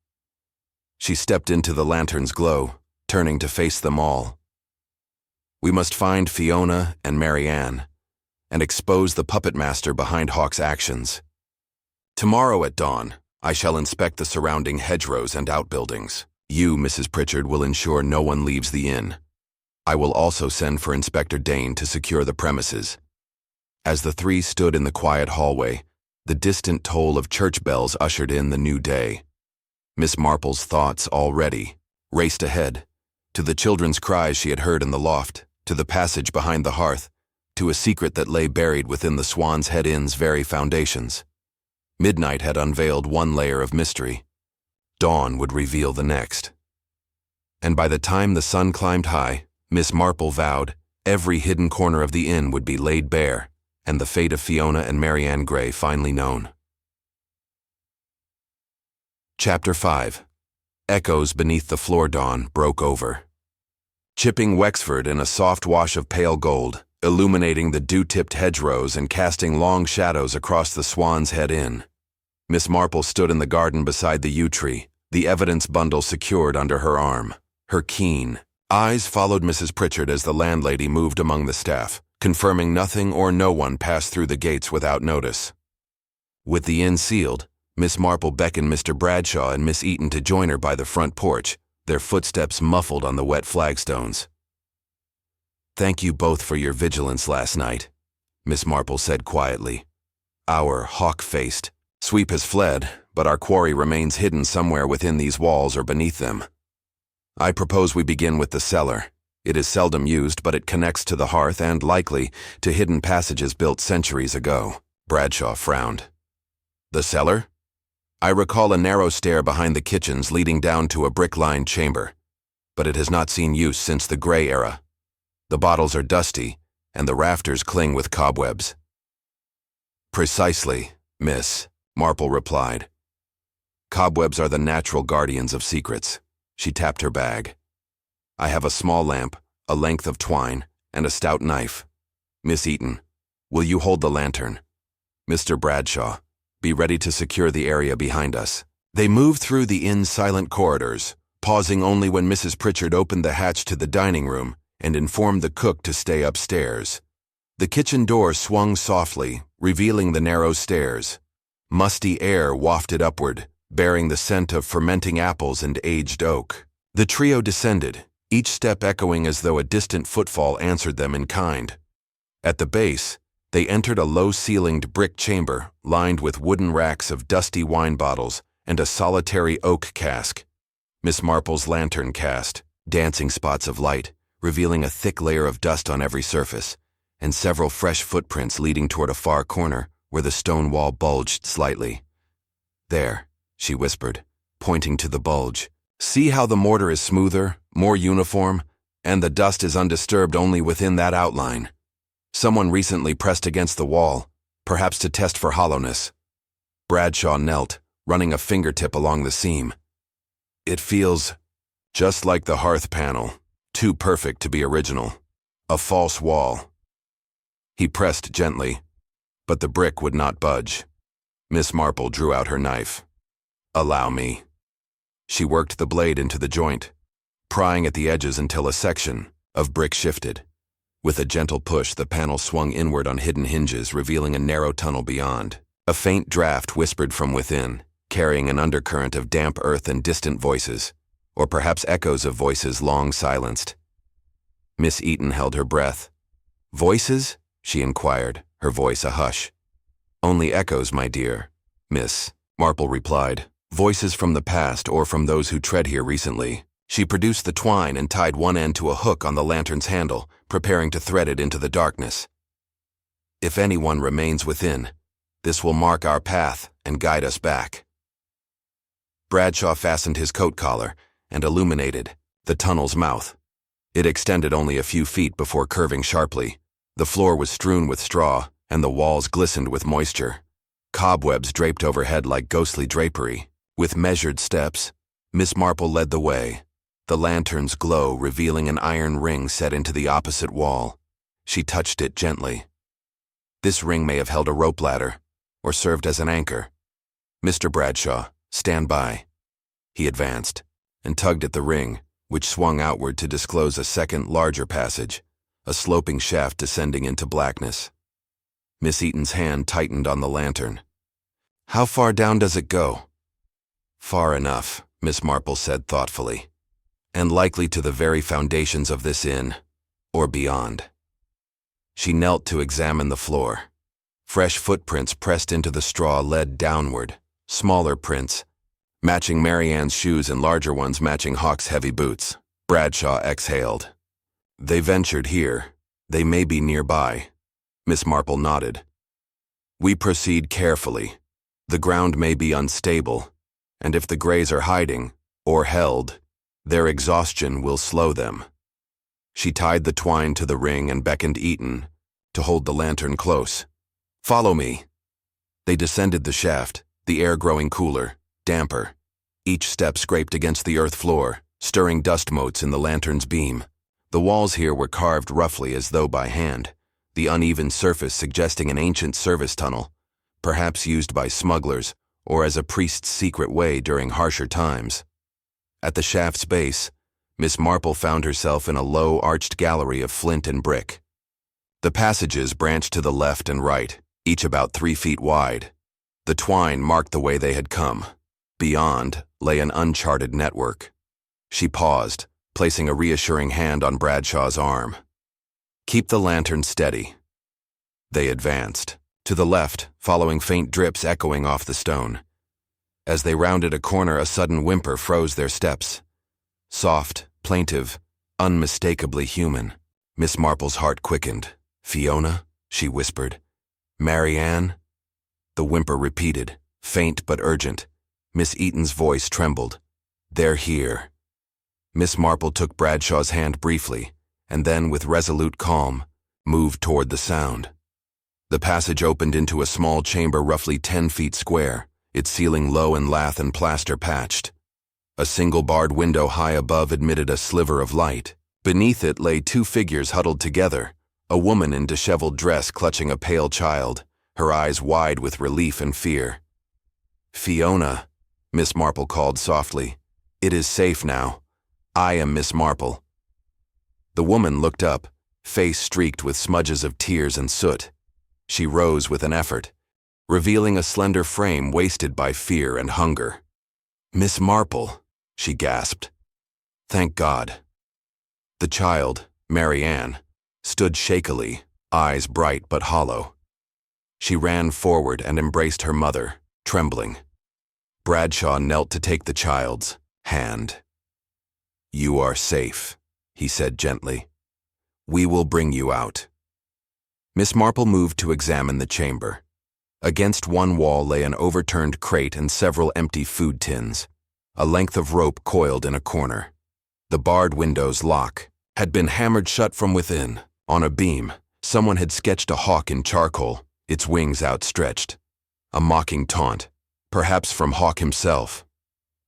She stepped into the lantern's glow, turning to face them all. We must find Fiona and Mary Ann, and expose the puppet master behind Hawke's actions. Tomorrow at dawn, I shall inspect the surrounding hedgerows and outbuildings. You, Mrs. Pritchard, will ensure no one leaves the inn. I will also send for Inspector Dane to secure the premises. As the three stood in the quiet hallway, the distant toll of church bells ushered in the new day. Miss Marple's thoughts already raced ahead, to the children's cries she had heard in the loft, to the passage behind the hearth, to a secret that lay buried within the Swan's Head Inn's very foundations. Midnight had unveiled one layer of mystery. Dawn would reveal the next. And by the time the sun climbed high, Miss Marple vowed every hidden corner of the inn would be laid bare, and the fate of Fiona and Mary Ann Gray finally known. Chapter 5. Echoes beneath the floor dawn broke over, chipping Wexford in a soft wash of pale gold, illuminating the dew-tipped hedgerows and casting long shadows across the Swan's Head Inn. Miss Marple stood in the garden beside the yew tree, the evidence bundle secured under her arm. Her keen eyes followed Mrs. Pritchard as the landlady moved among the staff, confirming nothing or no one passed through the gates without notice. With the inn sealed, Miss Marple beckoned Mr. Bradshaw and Miss Eaton to join her by the front porch, their footsteps muffled on the wet flagstones. Thank you both for your vigilance last night, Miss Marple said quietly. Our hawk-faced sweep has fled, but our quarry remains hidden somewhere within these walls or beneath them. I propose we begin with the cellar. It is seldom used, but it connects to the hearth and, likely, to hidden passages built centuries ago. Bradshaw frowned. The cellar? I recall a narrow stair behind the kitchens leading down to a brick-lined chamber, but it has not seen use since the Grey era. The bottles are dusty, and the rafters cling with cobwebs. Precisely, Miss Marple replied. Cobwebs are the natural guardians of secrets. She tapped her bag. I have a small lamp, a length of twine, and a stout knife. Miss Eaton, will you hold the lantern? Mr. Bradshaw, be ready to secure the area behind us. They moved through the inn's silent corridors, pausing only when Mrs. Pritchard opened the hatch to the dining room and informed the cook to stay upstairs. The kitchen door swung softly, revealing the narrow stairs. Musty air wafted upward, bearing the scent of fermenting apples and aged oak. The trio descended, each step echoing as though a distant footfall answered them in kind. At the base, They entered a low-ceilinged brick chamber lined with wooden racks of dusty wine bottles and a solitary oak cask. Miss Marple's lantern cast, dancing spots of light, revealing a thick layer of dust on every surface, and several fresh footprints leading toward a far corner where the stone wall bulged slightly. "There," she whispered, pointing to the bulge. "See how the mortar is smoother, more uniform, and the dust is undisturbed only within that outline. Someone recently pressed against the wall, perhaps to test for hollowness." Bradshaw knelt, running a fingertip along the seam. "It feels just like the hearth panel, too perfect to be original. A false wall." He pressed gently, but the brick would not budge. Miss Marple drew out her knife. "Allow me." She worked the blade into the joint, prying at the edges until a section of brick shifted. With a gentle push, the panel swung inward on hidden hinges, revealing a narrow tunnel beyond. A faint draft whispered from within, carrying an undercurrent of damp earth and distant voices, or perhaps echoes of voices long silenced. Miss Eaton held her breath. "Voices?" she inquired, her voice a hush. "Only echoes, my dear," Miss Marple replied. "Voices from the past or from those who tread here recently." She produced the twine and tied one end to a hook on the lantern's handle, preparing to thread it into the darkness. "If anyone remains within, this will mark our path and guide us back." Bradshaw fastened his coat collar and illuminated the tunnel's mouth. It extended only a few feet before curving sharply. The floor was strewn with straw, and the walls glistened with moisture. Cobwebs draped overhead like ghostly drapery. With measured steps, Miss Marple led the way, the lantern's glow revealing an iron ring set into the opposite wall. She touched it gently. This ring may have held a rope ladder, or served as an anchor. "Mr. Bradshaw, stand by." He advanced, and tugged at the ring, which swung outward to disclose a second, larger passage, a sloping shaft descending into blackness. Miss Eaton's hand tightened on the lantern. "How far down does it go?" "Far enough," Miss Marple said thoughtfully, "and likely to the very foundations of this inn, or beyond." She knelt to examine the floor. Fresh footprints pressed into the straw led downward, smaller prints, matching Marianne's shoes and larger ones matching Hawk's heavy boots. Bradshaw exhaled. "They ventured here. They may be nearby." Miss Marple nodded. "We proceed carefully. The ground may be unstable, and if the Greys are hiding, or held, their exhaustion will slow them." She tied the twine to the ring and beckoned Eaton to hold the lantern close. "Follow me." They descended the shaft, the air growing cooler, damper. Each step scraped against the earth floor, stirring dust motes in the lantern's beam. The walls here were carved roughly as though by hand, the uneven surface suggesting an ancient service tunnel, perhaps used by smugglers or as a priest's secret way during harsher times. At the shaft's base, Miss Marple found herself in a low, arched gallery of flint and brick. The passages branched to the left and right, each about 3 feet wide. The twine marked the way they had come. Beyond lay an uncharted network. She paused, placing a reassuring hand on Bradshaw's arm. "Keep the lantern steady." They advanced, to the left, following faint drips echoing off the stone. As they rounded a corner, a sudden whimper froze their steps. Soft, plaintive, unmistakably human. Miss Marple's heart quickened. "Fiona?" she whispered. "Marianne?" The whimper repeated, faint but urgent. Miss Eaton's voice trembled. "They're here." Miss Marple took Bradshaw's hand briefly, and then, with resolute calm, moved toward the sound. The passage opened into a small chamber roughly 10 feet square, its ceiling low and lath and plaster patched. A single barred window high above admitted a sliver of light. Beneath it lay 2 figures huddled together, a woman in disheveled dress clutching a pale child, her eyes wide with relief and fear. "Fiona," Miss Marple called softly. "It is safe now. I am Miss Marple." The woman looked up, face streaked with smudges of tears and soot. She rose with an effort, revealing a slender frame wasted by fear and hunger. "Miss Marple," she gasped. "Thank God." The child, Marianne, stood shakily, eyes bright but hollow. She ran forward and embraced her mother, trembling. Bradshaw knelt to take the child's hand. "You are safe," he said gently. "We will bring you out." Miss Marple moved to examine the chamber. Against one wall lay an overturned crate and several empty food tins. A length of rope coiled in a corner. The barred window's lock had been hammered shut from within. On a beam, someone had sketched a hawk in charcoal, its wings outstretched. A mocking taunt, perhaps from Hawk himself.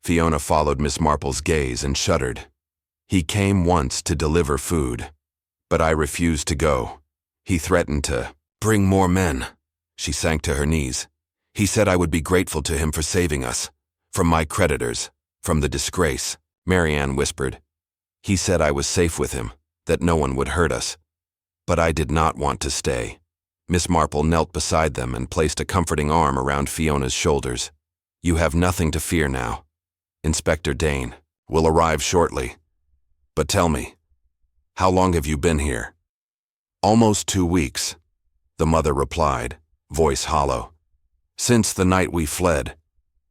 Fiona followed Miss Marple's gaze and shuddered. "He came once to deliver food, but I refused to go. He threatened to bring more men." She sank to her knees. "He said I would be grateful to him for saving us. From my creditors, from the disgrace," Marianne whispered. "He said I was safe with him, that no one would hurt us. But I did not want to stay." Miss Marple knelt beside them and placed a comforting arm around Fiona's shoulders. "You have nothing to fear now. Inspector Dane will arrive shortly. But tell me, how long have you been here?" "Almost 2 weeks," the mother replied, voice hollow. "Since the night we fled.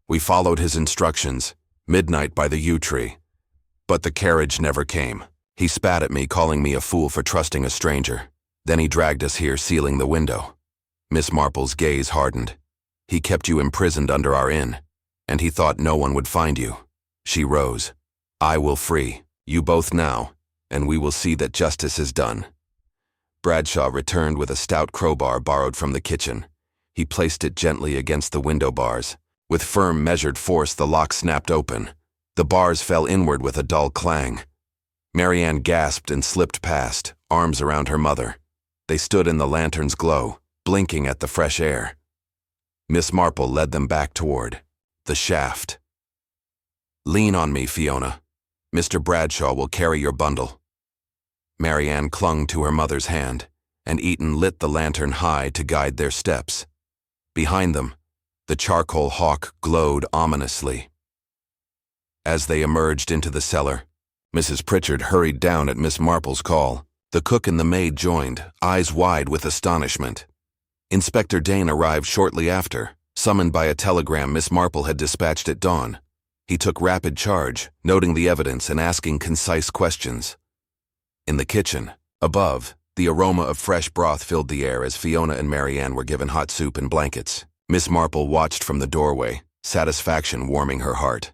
We followed his instructions, midnight by the yew tree. But the carriage never came. He spat at me, calling me a fool for trusting a stranger. Then he dragged us here, sealing the window." Miss Marple's gaze hardened. "He kept you imprisoned under our inn, and he thought no one would find you." She rose. "I will free you both now, and we will see that justice is done." Bradshaw returned with a stout crowbar borrowed from the kitchen. He placed it gently against the window bars. With firm, measured force, the lock snapped open. The bars fell inward with a dull clang. Marianne gasped and slipped past, arms around her mother. They stood in the lantern's glow, blinking at the fresh air. Miss Marple led them back toward the shaft. "Lean on me, Fiona. Mr. Bradshaw will carry your bundle." Marianne clung to her mother's hand, and Eaton lit the lantern high to guide their steps. Behind them, the charcoal hawk glowed ominously. As they emerged into the cellar, Mrs. Pritchard hurried down at Miss Marple's call. The cook and the maid joined, eyes wide with astonishment. Inspector Dane arrived shortly after, summoned by a telegram Miss Marple had dispatched at dawn. He took rapid charge, noting the evidence and asking concise questions. In the kitchen, above, the aroma of fresh broth filled the air as Fiona and Marianne were given hot soup and blankets. Miss Marple watched from the doorway, satisfaction warming her heart.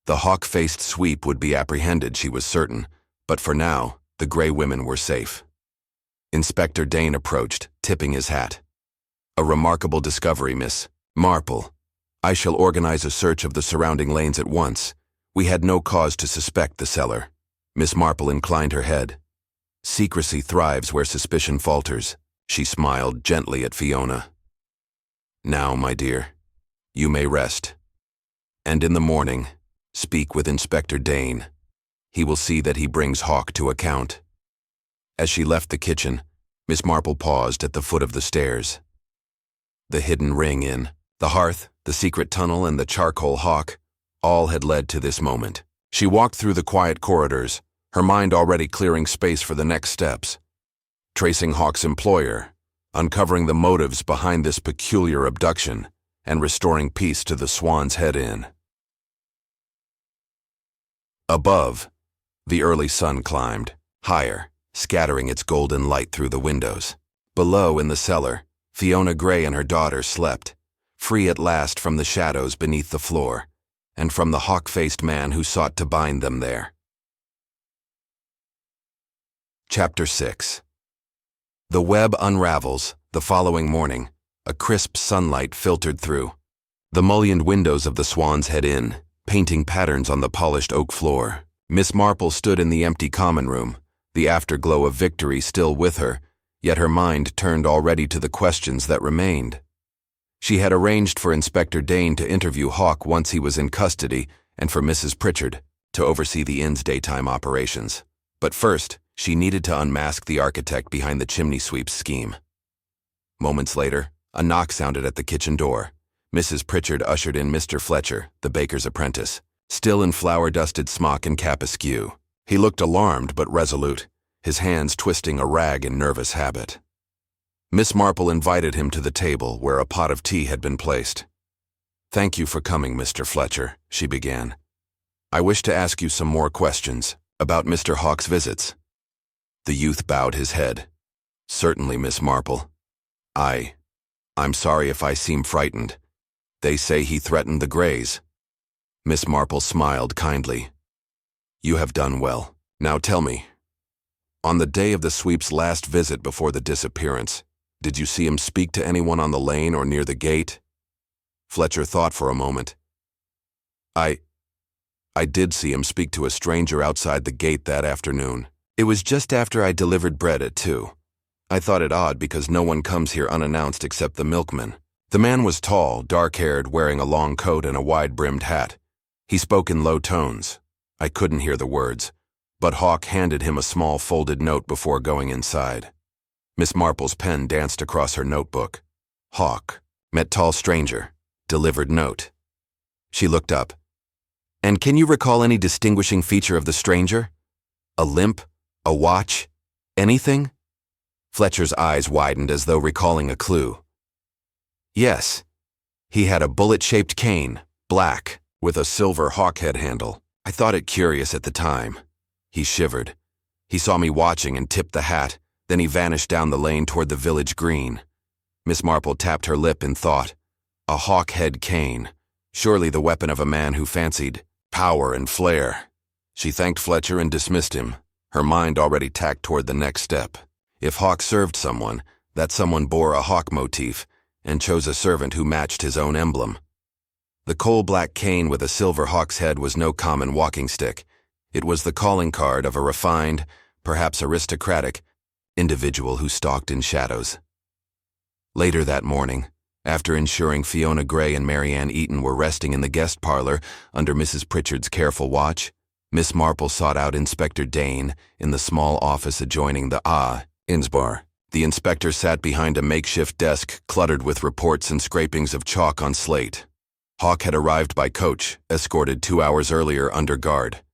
The hawk-faced sweep would be apprehended, she was certain, but for now, the Grey women were safe. Inspector Dane approached, tipping his hat. "A remarkable discovery, Miss Marple. I shall organize a search of the surrounding lanes at once. We had no cause to suspect the cellar." Miss Marple inclined her head. "Secrecy thrives where suspicion falters." She smiled gently at Fiona. "Now, my dear, you may rest. And in the morning, speak with Inspector Dane. He will see that he brings Hawk to account." As she left the kitchen, Miss Marple paused at the foot of the stairs. The hidden ring in the hearth, the secret tunnel, and the charcoal hawk, all had led to this moment. She walked through the quiet corridors, her mind already clearing space for the next steps. Tracing Hawk's employer, uncovering the motives behind this peculiar abduction, and restoring peace to the Swan's Head Inn. Above, the early sun climbed, higher, scattering its golden light through the windows. Below, in the cellar, Fiona Gray and her daughter slept, free at last from the shadows beneath the floor, and from the hawk-faced man who sought to bind them there. Chapter 6. The web unravels. The following morning, a crisp sunlight filtered through the mullioned windows of the Swan's Head Inn, painting patterns on the polished oak floor. Miss Marple stood in the empty common room, the afterglow of victory still with her, yet her mind turned already to the questions that remained. She had arranged for Inspector Dane to interview Hawk once he was in custody, and for Mrs. Pritchard to oversee the inn's daytime operations. But first, she needed to unmask the architect behind the chimney sweep's scheme. Moments later, a knock sounded at the kitchen door. Mrs. Pritchard ushered in Mr. Fletcher, the baker's apprentice, still in flour-dusted smock and cap askew. He looked alarmed but resolute, his hands twisting a rag in nervous habit. Miss Marple invited him to the table where a pot of tea had been placed. "Thank you for coming, Mr. Fletcher," she began. "I wish to ask you some more questions about Mr. Hawke's visits." The youth bowed his head. "Certainly, Miss Marple. I'm sorry if I seem frightened. They say he threatened the Greys." Miss Marple smiled kindly. "You have done well. Now tell me, on the day of the sweep's last visit before the disappearance, did you see him speak to anyone on the lane or near the gate?" Fletcher thought for a moment. I did see him speak to a stranger outside the gate that afternoon. It was just after I delivered bread at 2. I thought it odd because no one comes here unannounced except the milkman. The man was tall, dark-haired, wearing a long coat and a wide-brimmed hat. He spoke in low tones. I couldn't hear the words, but Hawke handed him a small folded note before going inside. Miss Marple's pen danced across her notebook. "Hawke, met tall stranger, delivered note." She looked up. "And can you recall any distinguishing feature of the stranger? A limp? A watch? Anything?" Fletcher's eyes widened as though recalling a clue. "Yes. He had a bullet-shaped cane, black, with a silver hawk head handle. I thought it curious at the time." He shivered. He saw me watching and tipped the hat, then he vanished down the lane toward the village green. Miss Marple tapped her lip in thought. A hawk head cane. Surely the weapon of a man who fancied power and flair. She thanked Fletcher and dismissed him, her mind already tacked toward the next step. If Hawke served someone, that someone bore a hawk motif and chose a servant who matched his own emblem. The coal-black cane with a silver hawk's head was no common walking stick. It was the calling card of a refined, perhaps aristocratic, individual who stalked in shadows. Later that morning, after ensuring Fiona Gray and Marianne Eaton were resting in the guest parlor under Mrs. Pritchard's careful watch, Miss Marple sought out Inspector Dane in the small office adjoining the Inns bar. The inspector sat behind a makeshift desk cluttered with reports and scrapings of chalk on slate. Hawke had arrived by coach, escorted 2 hours earlier under guard.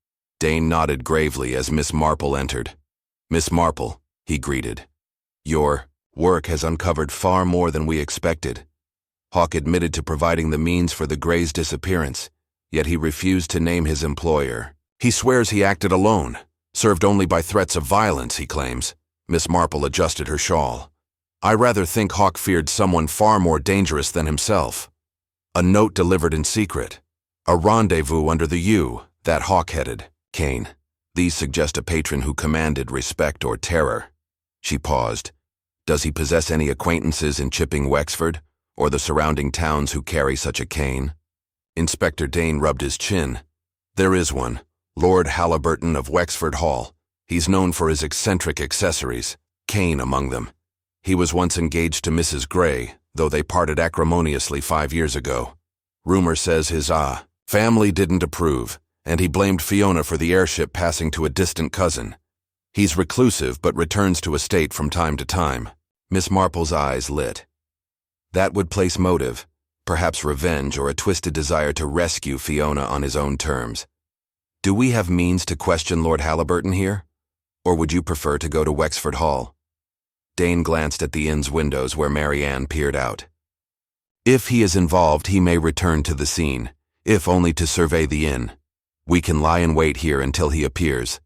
Dane nodded gravely as Miss Marple entered. "Miss Marple," he greeted, "your work has uncovered far more than we expected." Hawke admitted to providing the means for the Greys' disappearance, yet he refused to name his employer. "He swears he acted alone, served only by threats of violence," he claims. Miss Marple adjusted her shawl. "I rather think Hawke feared someone far more dangerous than himself. A note delivered in secret. A rendezvous under the U, that hawk-headed cane. These suggest a patron who commanded respect or terror." She paused. "Does he possess any acquaintances in Chipping Wexford, or the surrounding towns who carry such a cane?" Inspector Dane rubbed his chin. "There is one, Lord Halliburton of Wexford Hall. He's known for his eccentric accessories, cane among them. He was once engaged to Mrs. Gray, though they parted acrimoniously 5 years ago. Rumor says his family didn't approve, and he blamed Fiona for the heirship passing to a distant cousin. He's reclusive but returns to estate from time to time." Miss Marple's eyes lit. That would place motive, perhaps revenge or a twisted desire to rescue Fiona on his own terms. "Do we have means to question Lord Halliburton here? Or would you prefer to go to Wexford Hall?" Dane glanced at the inn's windows where Marianne peered out. "If he is involved, he may return to the scene, if only to survey the inn. We can lie in wait here until he appears.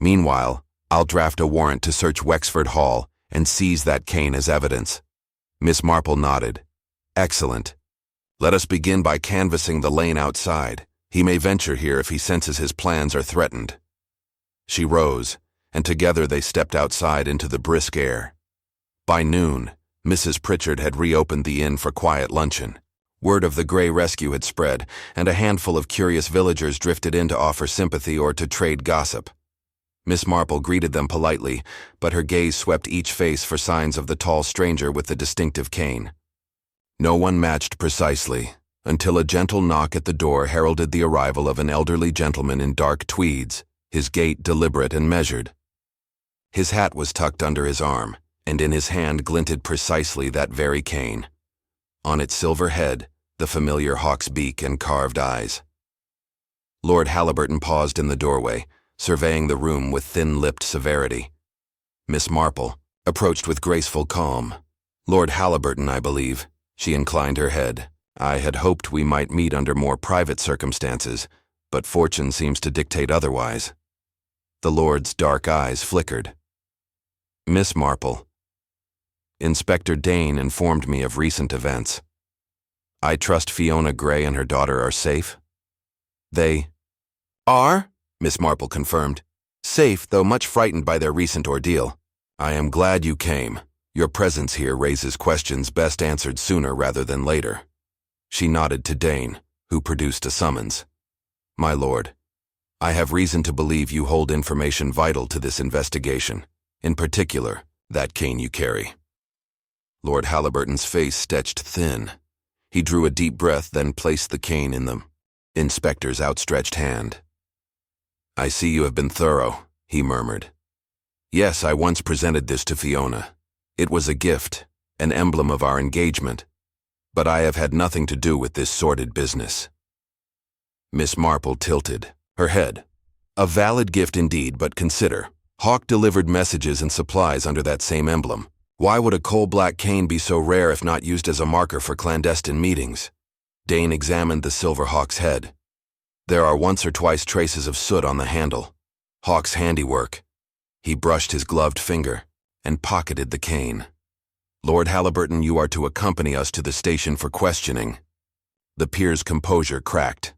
Meanwhile, I'll draft a warrant to search Wexford Hall and seize that cane as evidence." Miss Marple nodded. "Excellent. Let us begin by canvassing the lane outside. He may venture here if he senses his plans are threatened." She rose, and together they stepped outside into the brisk air. By noon, Mrs. Pritchard had reopened the inn for quiet luncheon. Word of the Grey rescue had spread, and a handful of curious villagers drifted in to offer sympathy or to trade gossip. Miss Marple greeted them politely, but her gaze swept each face for signs of the tall stranger with the distinctive cane. No one matched precisely, until a gentle knock at the door heralded the arrival of an elderly gentleman in dark tweeds, his gait deliberate and measured. His hat was tucked under his arm, and in his hand glinted precisely that very cane. On its silver head, the familiar hawk's beak and carved eyes. Lord Halliburton paused in the doorway, surveying the room with thin-lipped severity. Miss Marple approached with graceful calm. Lord Halliburton, I believe. She inclined her head. I had hoped we might meet under more private circumstances, but fortune seems to dictate otherwise. The Lord's dark eyes flickered. Miss Marple. Inspector Dane informed me of recent events. I trust Fiona Gray and her daughter are safe? They are, Miss Marple confirmed. Safe, though much frightened by their recent ordeal. I am glad you came. Your presence here raises questions best answered sooner rather than later. She nodded to Dane, who produced a summons. My lord, I have reason to believe you hold information vital to this investigation, in particular, that cane you carry. Lord Halliburton's face sketched thin. He drew a deep breath, then placed the cane in the inspector's outstretched hand. I see you have been thorough, he murmured. Yes, I once presented this to Fiona. It was a gift, an emblem of our engagement, but I have had nothing to do with this sordid business. Miss Marple tilted her head. A valid gift indeed, but consider. Hawk delivered messages and supplies under that same emblem. Why would a coal-black cane be so rare if not used as a marker for clandestine meetings? Dane examined the silver Hawk's head. There are once or twice traces of soot on the handle. Hawk's handiwork. He brushed his gloved finger and pocketed the cane. Lord Halliburton, you are to accompany us to the station for questioning. The peer's composure cracked.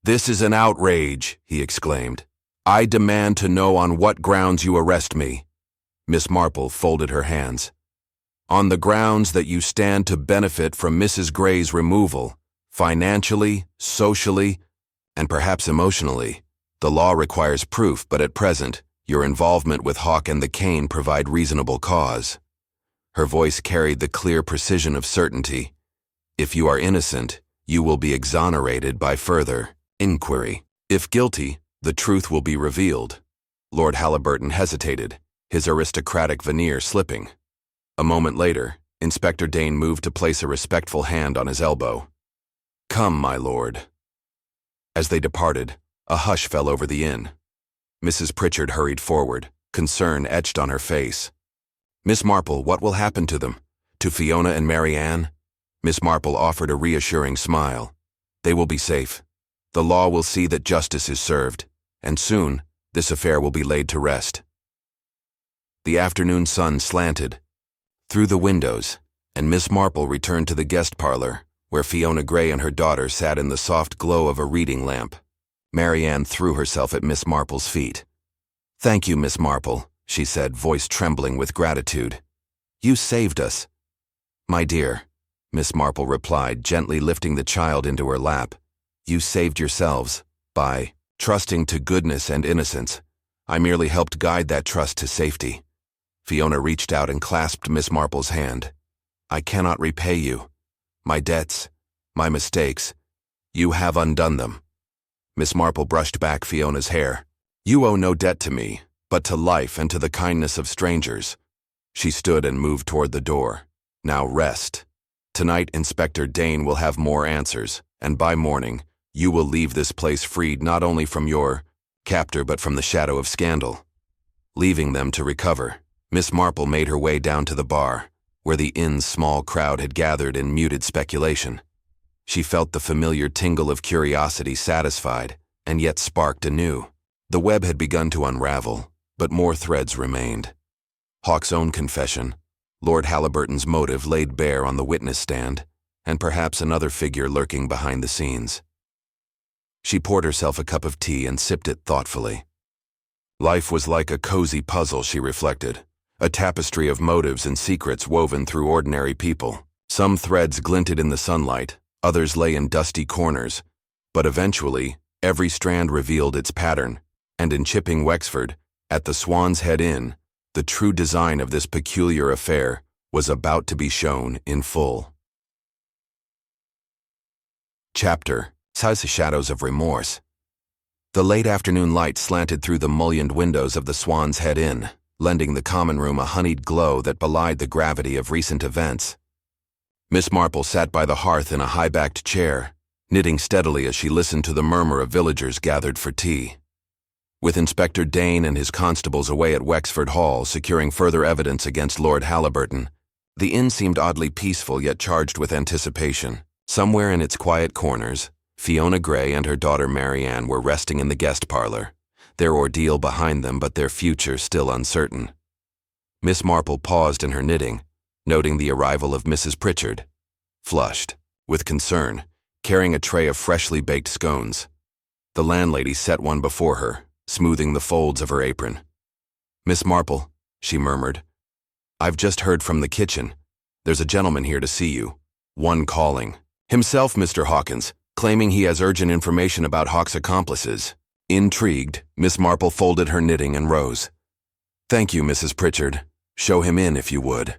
This is an outrage, he exclaimed. I demand to know on what grounds you arrest me. Miss Marple folded her hands. On the grounds that you stand to benefit from Mrs. Gray's removal, financially, socially, and perhaps emotionally. The law requires proof, but at present, your involvement with Hawk and the cane provide reasonable cause. Her voice carried the clear precision of certainty. If you are innocent, you will be exonerated by further inquiry. If guilty, the truth will be revealed. Lord Halliburton hesitated, his aristocratic veneer slipping. A moment later, Inspector Dane moved to place a respectful hand on his elbow. Come, my lord. As they departed, a hush fell over the inn. Mrs. Pritchard hurried forward, concern etched on her face. Miss Marple, what will happen to them? To Fiona and Mary Ann? Miss Marple offered a reassuring smile. They will be safe. The law will see that justice is served, and soon this affair will be laid to rest. The afternoon sun slanted through the windows, and Miss Marple returned to the guest parlor, where Fiona Gray and her daughter sat in the soft glow of a reading lamp. Mary Ann threw herself at Miss Marple's feet. Thank you, Miss Marple, she said, voice trembling with gratitude. You saved us. My dear, Miss Marple replied, gently lifting the child into her lap. You saved yourselves by trusting to goodness and innocence. I merely helped guide that trust to safety. Fiona reached out and clasped Miss Marple's hand. I cannot repay you. My debts, my mistakes, you have undone them. Miss Marple brushed back Fiona's hair. You owe no debt to me, but to life and to the kindness of strangers. She stood and moved toward the door. Now rest. Tonight, Inspector Dane will have more answers, and by morning, you will leave this place freed not only from your captor but from the shadow of scandal. Leaving them to recover, Miss Marple made her way down to the bar, where the inn's small crowd had gathered in muted speculation. She felt the familiar tingle of curiosity satisfied, and yet sparked anew. The web had begun to unravel, but more threads remained. Hawk's own confession, Lord Halliburton's motive laid bare on the witness stand, and perhaps another figure lurking behind the scenes. She poured herself a cup of tea and sipped it thoughtfully. Life was like a cozy puzzle, she reflected, a tapestry of motives and secrets woven through ordinary people. Some threads glinted in the sunlight, others lay in dusty corners, but eventually, every strand revealed its pattern, and in Chipping, Wexford, at the Swan's Head Inn, the true design of this peculiar affair was about to be shown in full. Chapter: Shadows of Remorse. The late afternoon light slanted through the mullioned windows of the Swan's Head Inn, lending the common room a honeyed glow that belied the gravity of recent events. Miss Marple sat by the hearth in a high-backed chair, knitting steadily as she listened to the murmur of villagers gathered for tea. With Inspector Dane and his constables away at Wexford Hall securing further evidence against Lord Halliburton, The inn seemed oddly peaceful yet charged with anticipation. Somewhere in its quiet corners, Fiona Gray and her daughter Marianne were resting in the guest parlor, their ordeal behind them but their future still uncertain. Miss Marple paused in her knitting, noting the arrival of Mrs. Pritchard, flushed, with concern, carrying a tray of freshly baked scones. The landlady set one before her, smoothing the folds of her apron. "Miss Marple," she murmured, "I've just heard from the kitchen. There's a gentleman here to see you. One calling. Himself, Mr. Hawkins, claiming he has urgent information about Hawk's accomplices." Intrigued, Miss Marple folded her knitting and rose. "Thank you, Mrs. Pritchard. Show him in, if you would."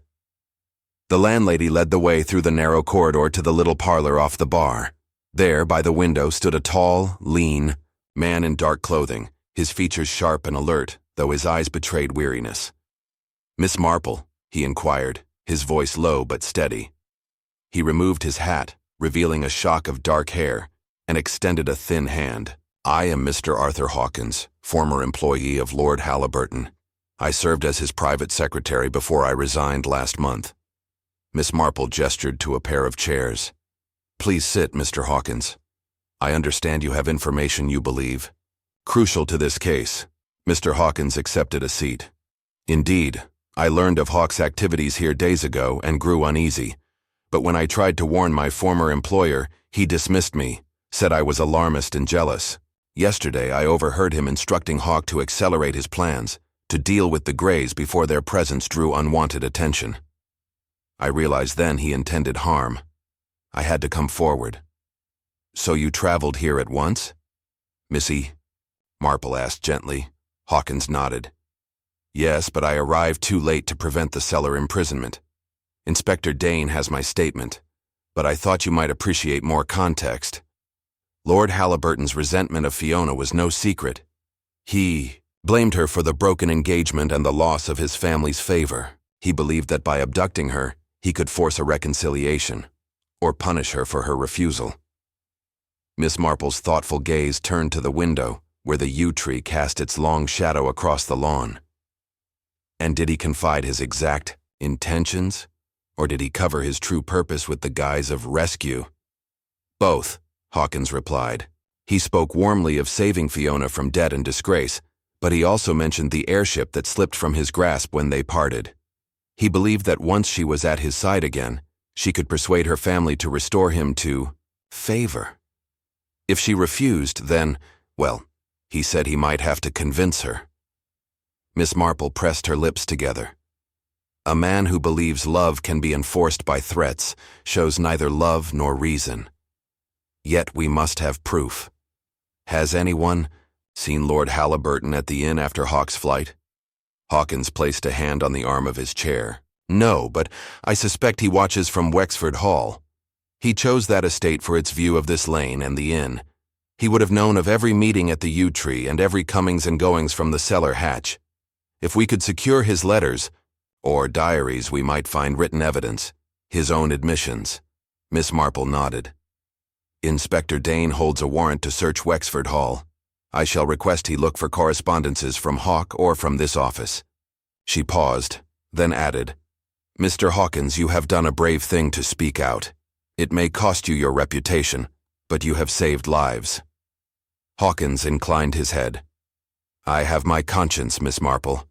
The landlady led the way through the narrow corridor to the little parlor off the bar. There, by the window, stood a tall, lean man in dark clothing, his features sharp and alert, though his eyes betrayed weariness. "Miss Marple?" he inquired, his voice low but steady. He removed his hat, revealing a shock of dark hair, and extended a thin hand. "I am Mr. Arthur Hawkins, former employee of Lord Halliburton. I served as his private secretary before I resigned last month." Miss Marple gestured to a pair of chairs. "Please sit, Mr. Hawkins. I understand you have information you believe crucial to this case." Mr. Hawkins accepted a seat. "Indeed, I learned of Hawk's activities here days ago and grew uneasy. But when I tried to warn my former employer, he dismissed me, said I was alarmist and jealous. Yesterday, I overheard him instructing Hawk to accelerate his plans, to deal with the Grays before their presence drew unwanted attention. I realized then he intended harm. I had to come forward." "So you traveled here at once?" "Missy?" Marple asked gently. Hawkins nodded. "Yes, but I arrived too late to prevent the cellar imprisonment. Inspector Dane has my statement, but I thought you might appreciate more context. Lord Halliburton's resentment of Fiona was no secret. He blamed her for the broken engagement and the loss of his family's favor. He believed that by abducting her, he could force a reconciliation, or punish her for her refusal." Miss Marple's thoughtful gaze turned to the window, where the yew tree cast its long shadow across the lawn. "And did he confide his exact intentions, or did he cover his true purpose with the guise of rescue?" "Both," Hawkins replied. "He spoke warmly of saving Fiona from debt and disgrace, but he also mentioned the airship that slipped from his grasp when they parted. He believed that once she was at his side again, she could persuade her family to restore him to favor. If she refused, then, well, he said he might have to convince her." Miss Marple pressed her lips together. "A man who believes love can be enforced by threats shows neither love nor reason. Yet we must have proof. Has anyone seen Lord Halliburton at the inn after Hawk's flight?" Hawkins placed a hand on the arm of his chair. "No, but I suspect he watches from Wexford Hall. He chose that estate for its view of this lane and the inn. He would have known of every meeting at the yew tree and every comings and goings from the cellar hatch. If we could secure his letters, or diaries, we might find written evidence, his own admissions." Miss Marple nodded. "Inspector Dane holds a warrant to search Wexford Hall. I shall request he look for correspondences from Hawk or from this office." She paused, then added, "Mr. Hawkins, you have done a brave thing to speak out. It may cost you your reputation, but you have saved lives." Hawkins inclined his head. "I have my conscience, Miss Marple,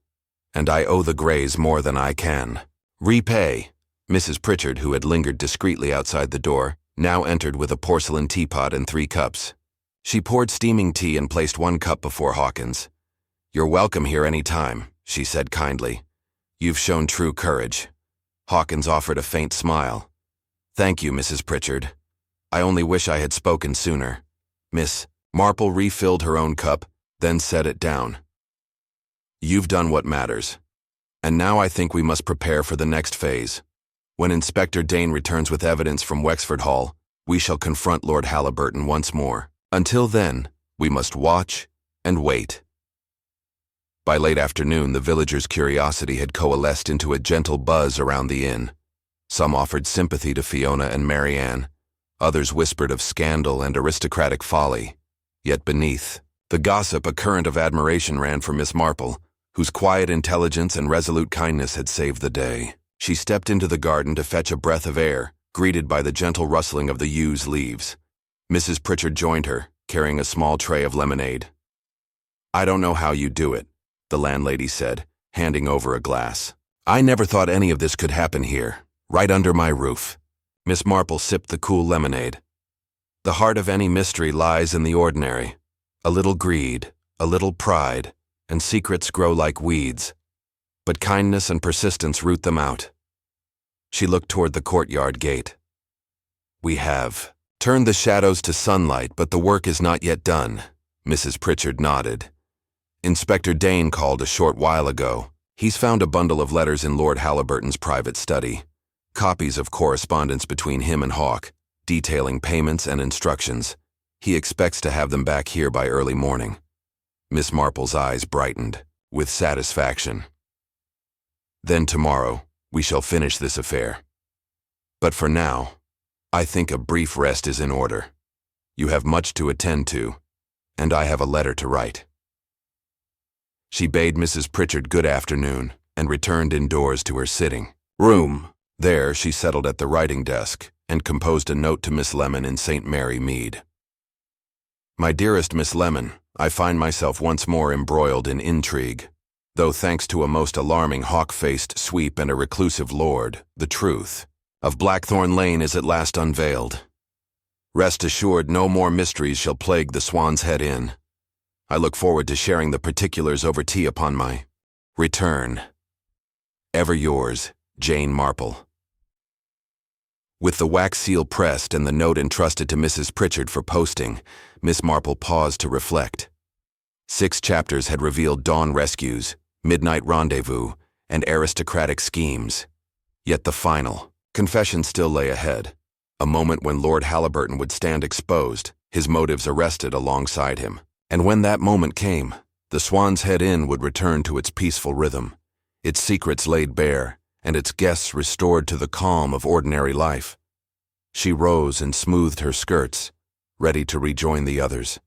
and I owe the Grays more than I can repay." Mrs. Pritchard, who had lingered discreetly outside the door, now entered with a porcelain teapot and 3 cups. She poured steaming tea and placed 1 cup before Hawkins. "You're welcome here any time," she said kindly. "You've shown true courage." Hawkins offered a faint smile. "Thank you, Mrs. Pritchard. I only wish I had spoken sooner." Miss Marple refilled her own cup, then set it down. "You've done what matters. And now I think we must prepare for the next phase. When Inspector Dane returns with evidence from Wexford Hall, we shall confront Lord Halliburton once more. Until then, we must watch and wait." By late afternoon, the villagers' curiosity had coalesced into a gentle buzz around the inn. Some offered sympathy to Fiona and Marianne. Others whispered of scandal and aristocratic folly. Yet beneath the gossip, a current of admiration ran for Miss Marple, whose quiet intelligence and resolute kindness had saved the day. She stepped into the garden to fetch a breath of air, greeted by the gentle rustling of the yews leaves. Mrs. Pritchard joined her, carrying a small tray of lemonade. "I don't know how you do it," the landlady said, handing over a glass. "I never thought any of this could happen here, right under my roof." Miss Marple sipped the cool lemonade. "The heart of any mystery lies in the ordinary. A little greed, a little pride, and secrets grow like weeds. But kindness and persistence root them out." She looked toward the courtyard gate. "We have turned the shadows to sunlight, but the work is not yet done," Mrs. Pritchard nodded. "Inspector Dane called a short while ago. He's found a bundle of letters in Lord Halliburton's private study, copies of correspondence between him and Hawke, detailing payments and instructions. He expects to have them back here by early morning." Miss Marple's eyes brightened with satisfaction. "Then tomorrow we shall finish this affair. But for now, I think a brief rest is in order. You have much to attend to, and I have a letter to write." She bade Mrs. Pritchard good afternoon and returned indoors to her sitting room. There she settled at the writing desk and composed a note to Miss Lemon in St. Mary Mead. "My dearest Miss Lemon, I find myself once more embroiled in intrigue. Though thanks to a most alarming hawk-faced sweep and a reclusive lord, the truth of Blackthorn Lane is at last unveiled. Rest assured no more mysteries shall plague the Swan's Head Inn. I look forward to sharing the particulars over tea upon my return. Ever yours, Jane Marple." With the wax seal pressed and the note entrusted to Mrs. Pritchard for posting, Miss Marple paused to reflect. 6 chapters had revealed dawn rescues, midnight rendezvous, and aristocratic schemes. Yet the final confession still lay ahead, a moment when Lord Halliburton would stand exposed, his motives arrested alongside him. And when that moment came, the Swan's Head Inn would return to its peaceful rhythm, its secrets laid bare, and its guests restored to the calm of ordinary life. She rose and smoothed her skirts, ready to rejoin the others.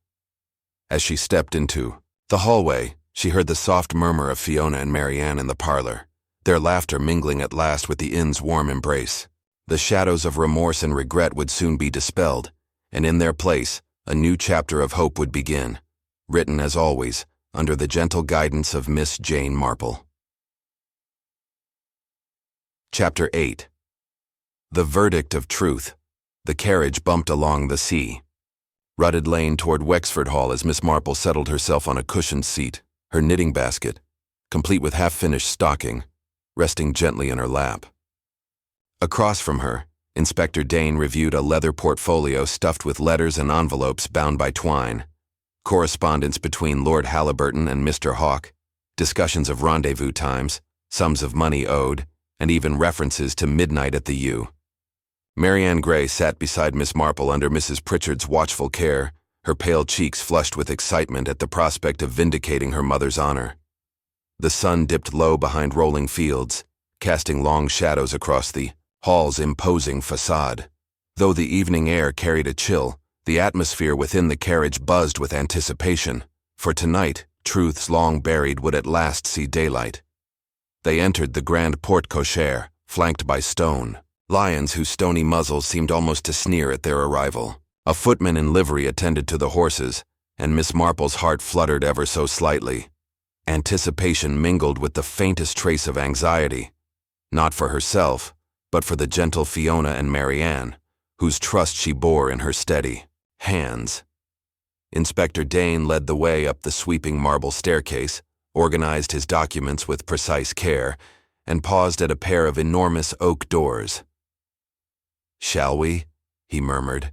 As she stepped into the hallway, she heard the soft murmur of Fiona and Marianne in the parlor, their laughter mingling at last with the inn's warm embrace. The shadows of remorse and regret would soon be dispelled, and in their place, a new chapter of hope would begin, written as always, under the gentle guidance of Miss Jane Marple. Chapter 8. The verdict of truth. The carriage bumped along the sea. Rutted Lane toward Wexford Hall as Miss Marple settled herself on a cushioned seat, her knitting basket, complete with half-finished stocking, resting gently in her lap. Across from her, Inspector Dane reviewed a leather portfolio stuffed with letters and envelopes bound by twine, correspondence between Lord Halliburton and Mr. Hawke, discussions of rendezvous times, sums of money owed, and even references to midnight at the U. Marianne Gray sat beside Miss Marple under Mrs. Pritchard's watchful care, her pale cheeks flushed with excitement at the prospect of vindicating her mother's honor. The sun dipped low behind rolling fields, casting long shadows across the hall's imposing facade. Though the evening air carried a chill, the atmosphere within the carriage buzzed with anticipation, for tonight, truths long buried would at last see daylight. They entered the grand porte cochere, flanked by stone lions whose stony muzzles seemed almost to sneer at their arrival. A footman in livery attended to the horses, and Miss Marple's heart fluttered ever so slightly. Anticipation mingled with the faintest trace of anxiety, not for herself, but for the gentle Fiona and Marianne, whose trust she bore in her steady hands. Inspector Dane led the way up the sweeping marble staircase, organized his documents with precise care, and paused at a pair of enormous oak doors. "Shall we?" he murmured.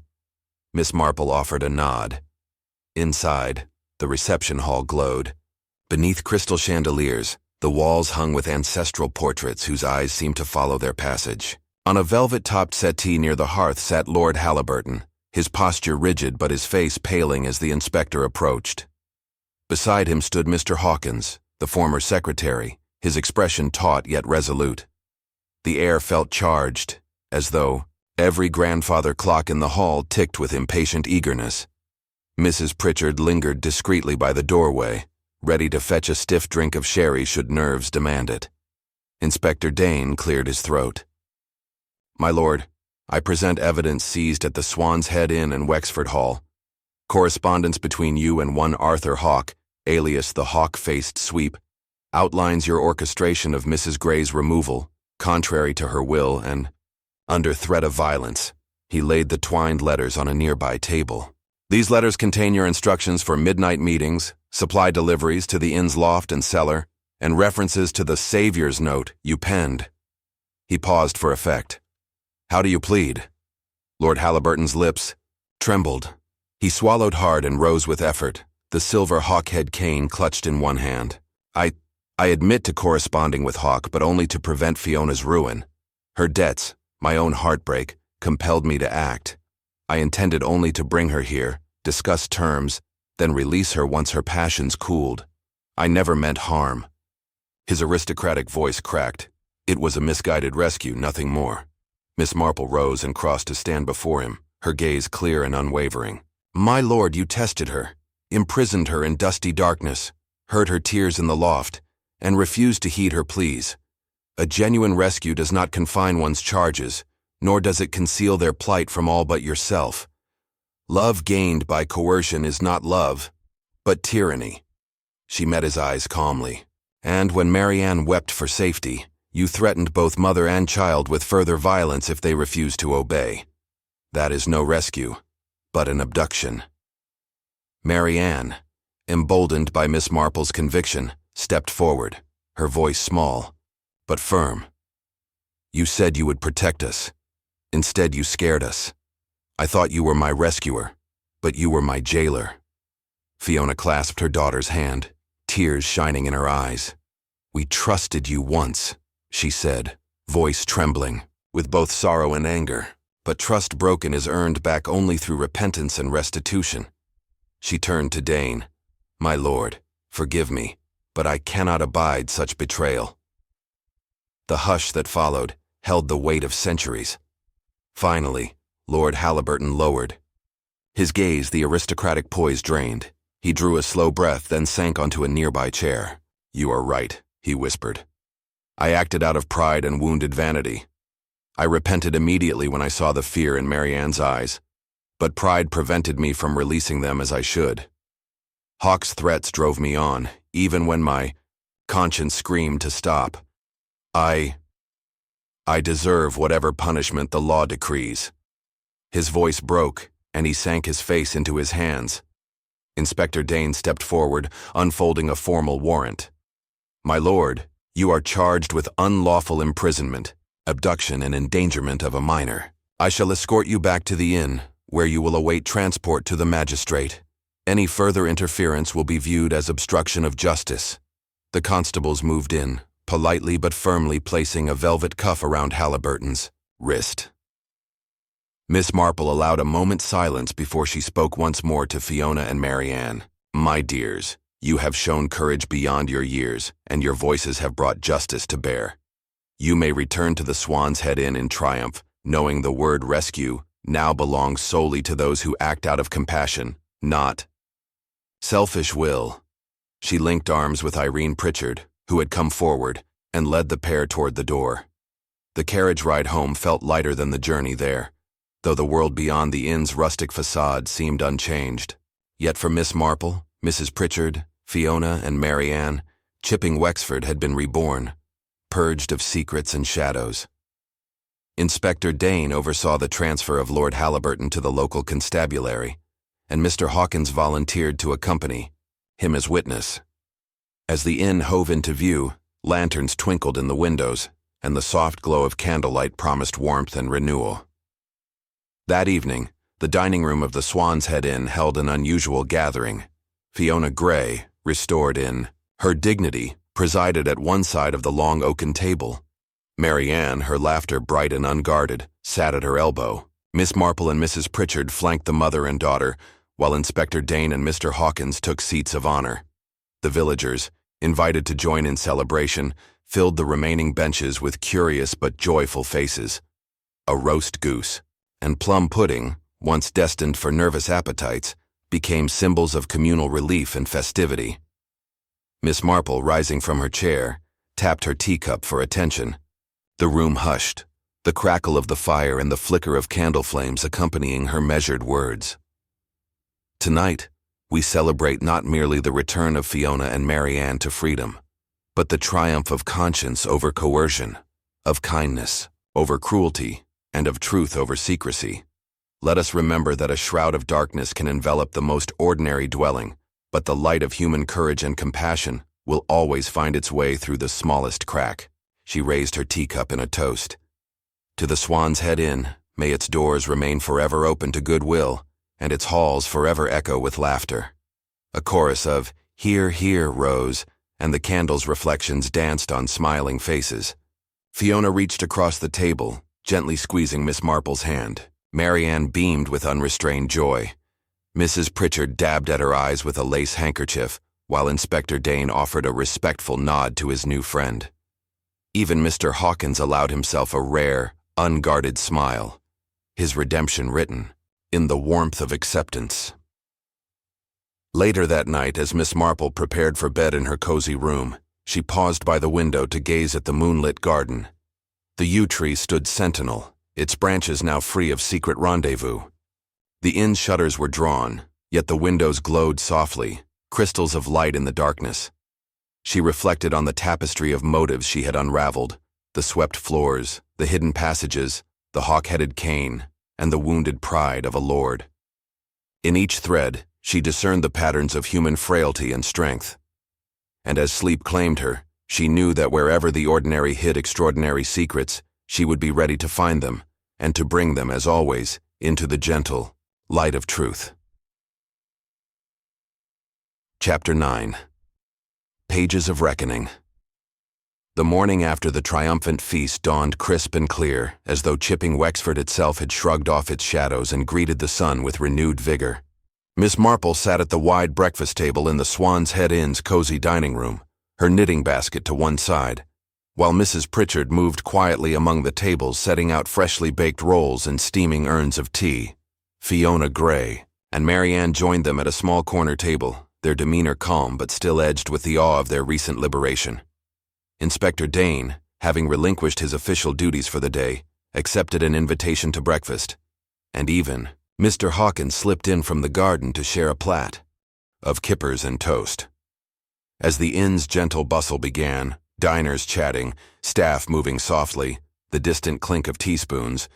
Miss Marple offered a nod. Inside, the reception hall glowed. Beneath crystal chandeliers, the walls hung with ancestral portraits whose eyes seemed to follow their passage. On a velvet-topped settee near the hearth sat Lord Halliburton, his posture rigid but his face paling as the inspector approached. Beside him stood Mr. Hawkins, the former secretary, his expression taut yet resolute. The air felt charged, as though every grandfather clock in the hall ticked with impatient eagerness. Mrs. Pritchard lingered discreetly by the doorway, ready to fetch a stiff drink of sherry should nerves demand it. Inspector Dane cleared his throat. My lord, I present evidence seized at the Swan's Head Inn in Wexford Hall. Correspondence between you and one Arthur Hawke, alias the Hawk-Faced Sweep, outlines your orchestration of Mrs. Gray's removal, contrary to her will, and, under threat of violence, he laid the twined letters on a nearby table. These letters contain your instructions for midnight meetings, supply deliveries to the inn's loft and cellar, and references to the Savior's note you penned. He paused for effect. How do you plead? Lord Halliburton's lips trembled. He swallowed hard and rose with effort, the silver hawk-head cane clutched in one hand. I admit to corresponding with Hawke, but only to prevent Fiona's ruin. Her debts, my own heartbreak, compelled me to act. I intended only to bring her here, discuss terms, then release her once her passions cooled. I never meant harm. His aristocratic voice cracked. It was a misguided rescue, nothing more. Miss Marple rose and crossed to stand before him, her gaze clear and unwavering. My lord, you tested her, imprisoned her in dusty darkness, heard her tears in the loft, and refused to heed her pleas. A genuine rescue does not confine one's charges, nor does it conceal their plight from all but yourself. Love gained by coercion is not love, but tyranny. She met his eyes calmly. And when Marianne wept for safety, you threatened both mother and child with further violence if they refused to obey. That is no rescue, but an abduction. Marianne, emboldened by Miss Marple's conviction, stepped forward, her voice small, but firm. You said you would protect us. Instead, you scared us. I thought you were my rescuer, but you were my jailer. Fiona clasped her daughter's hand, tears shining in her eyes. We trusted you once, she said, voice trembling, with both sorrow and anger. But trust broken is earned back only through repentance and restitution. She turned to Dane. My lord, forgive me, but I cannot abide such betrayal. The hush that followed held the weight of centuries. Finally, Lord Halliburton lowered. His gaze, the aristocratic poise drained. He drew a slow breath, then sank onto a nearby chair. You are right, he whispered. I acted out of pride and wounded vanity. I repented immediately when I saw the fear in Marianne's eyes, but pride prevented me from releasing them as I should. Hawke's threats drove me on, even when my conscience screamed to stop. I deserve whatever punishment the law decrees. His voice broke, and he sank his face into his hands. Inspector Dane stepped forward, unfolding a formal warrant. My lord, you are charged with unlawful imprisonment, abduction, and endangerment of a minor. I shall escort you back to the inn, where you will await transport to the magistrate. Any further interference will be viewed as obstruction of justice. The constables moved in, politely but firmly placing a velvet cuff around Halliburton's wrist. Miss Marple allowed a moment's silence before she spoke once more to Fiona and Marianne. My dears, you have shown courage beyond your years, and your voices have brought justice to bear. You may return to the Swan's Head Inn in triumph, knowing the word rescue now belongs solely to those who act out of compassion, not selfish will. She linked arms with Irene Pritchard, who had come forward, and led the pair toward the door. The carriage ride home felt lighter than the journey there, though the world beyond the inn's rustic facade seemed unchanged. Yet for Miss Marple, Mrs. Pritchard, Fiona, and Marianne, Chipping Wexford had been reborn, purged of secrets and shadows. Inspector Dane oversaw the transfer of Lord Halliburton to the local constabulary, and Mr. Hawkins volunteered to accompany, him as witness. As the inn hove into view, lanterns twinkled in the windows, and the soft glow of candlelight promised warmth and renewal. That evening, the dining room of the Swan's Head Inn held an unusual gathering. Fiona Gray, restored in her dignity, presided at one side of the long oaken table. Marianne, her laughter bright and unguarded, sat at her elbow. Miss Marple and Mrs. Pritchard flanked the mother and daughter, while Inspector Dane and Mr. Hawkins took seats of honor. The villagers, invited to join in celebration, filled the remaining benches with curious but joyful faces. A roast goose and plum pudding, once destined for nervous appetites, became symbols of communal relief and festivity. Miss Marple, rising from her chair, tapped her teacup for attention. The room hushed, the crackle of the fire and the flicker of candle flames accompanying her measured words. Tonight, we celebrate not merely the return of Fiona and Marianne to freedom, but the triumph of conscience over coercion, of kindness over cruelty, and of truth over secrecy. Let us remember that a shroud of darkness can envelop the most ordinary dwelling, but the light of human courage and compassion will always find its way through the smallest crack. She raised her teacup in a toast. To the Swan's Head Inn, may its doors remain forever open to goodwill, and its halls forever echo with laughter. A chorus of "Hear, hear" rose, and the candle's reflections danced on smiling faces. Fiona reached across the table, gently squeezing Miss Marple's hand. Marianne beamed with unrestrained joy. Mrs. Pritchard dabbed at her eyes with a lace handkerchief, while Inspector Dane offered a respectful nod to his new friend. Even Mr. Hawkins allowed himself a rare, unguarded smile, his redemption written in the warmth of acceptance. Later that night, as Miss Marple prepared for bed in her cozy room, she paused by the window to gaze at the moonlit garden. The yew tree stood sentinel, its branches now free of secret rendezvous. The inn's shutters were drawn, yet the windows glowed softly, crystals of light in the darkness. She reflected on the tapestry of motives she had unraveled, the swept floors, the hidden passages, the hawk-headed cane, and the wounded pride of a lord. In each thread, she discerned the patterns of human frailty and strength. And as sleep claimed her, she knew that wherever the ordinary hid extraordinary secrets, she would be ready to find them, and to bring them, as always, into the gentle light of truth. Chapter 9. Pages of Reckoning. The morning after the triumphant feast dawned crisp and clear, as though chipping Wexford itself had shrugged off its shadows and greeted the sun with renewed vigor. Miss Marple sat at the wide breakfast table in the Swan's Head Inn's cozy dining room, her knitting basket to one side, while Mrs. Pritchard moved quietly among the tables setting out freshly baked rolls and steaming urns of tea. Fiona Gray and Marianne joined them at a small corner table, their demeanor calm but still edged with the awe of their recent liberation. Inspector Dane, having relinquished his official duties for the day, accepted an invitation to breakfast, and even Mr. Hawkins slipped in from the garden to share a plat of kippers and toast. As the inn's gentle bustle began, diners chatting, staff moving softly, the distant clink of teaspoons,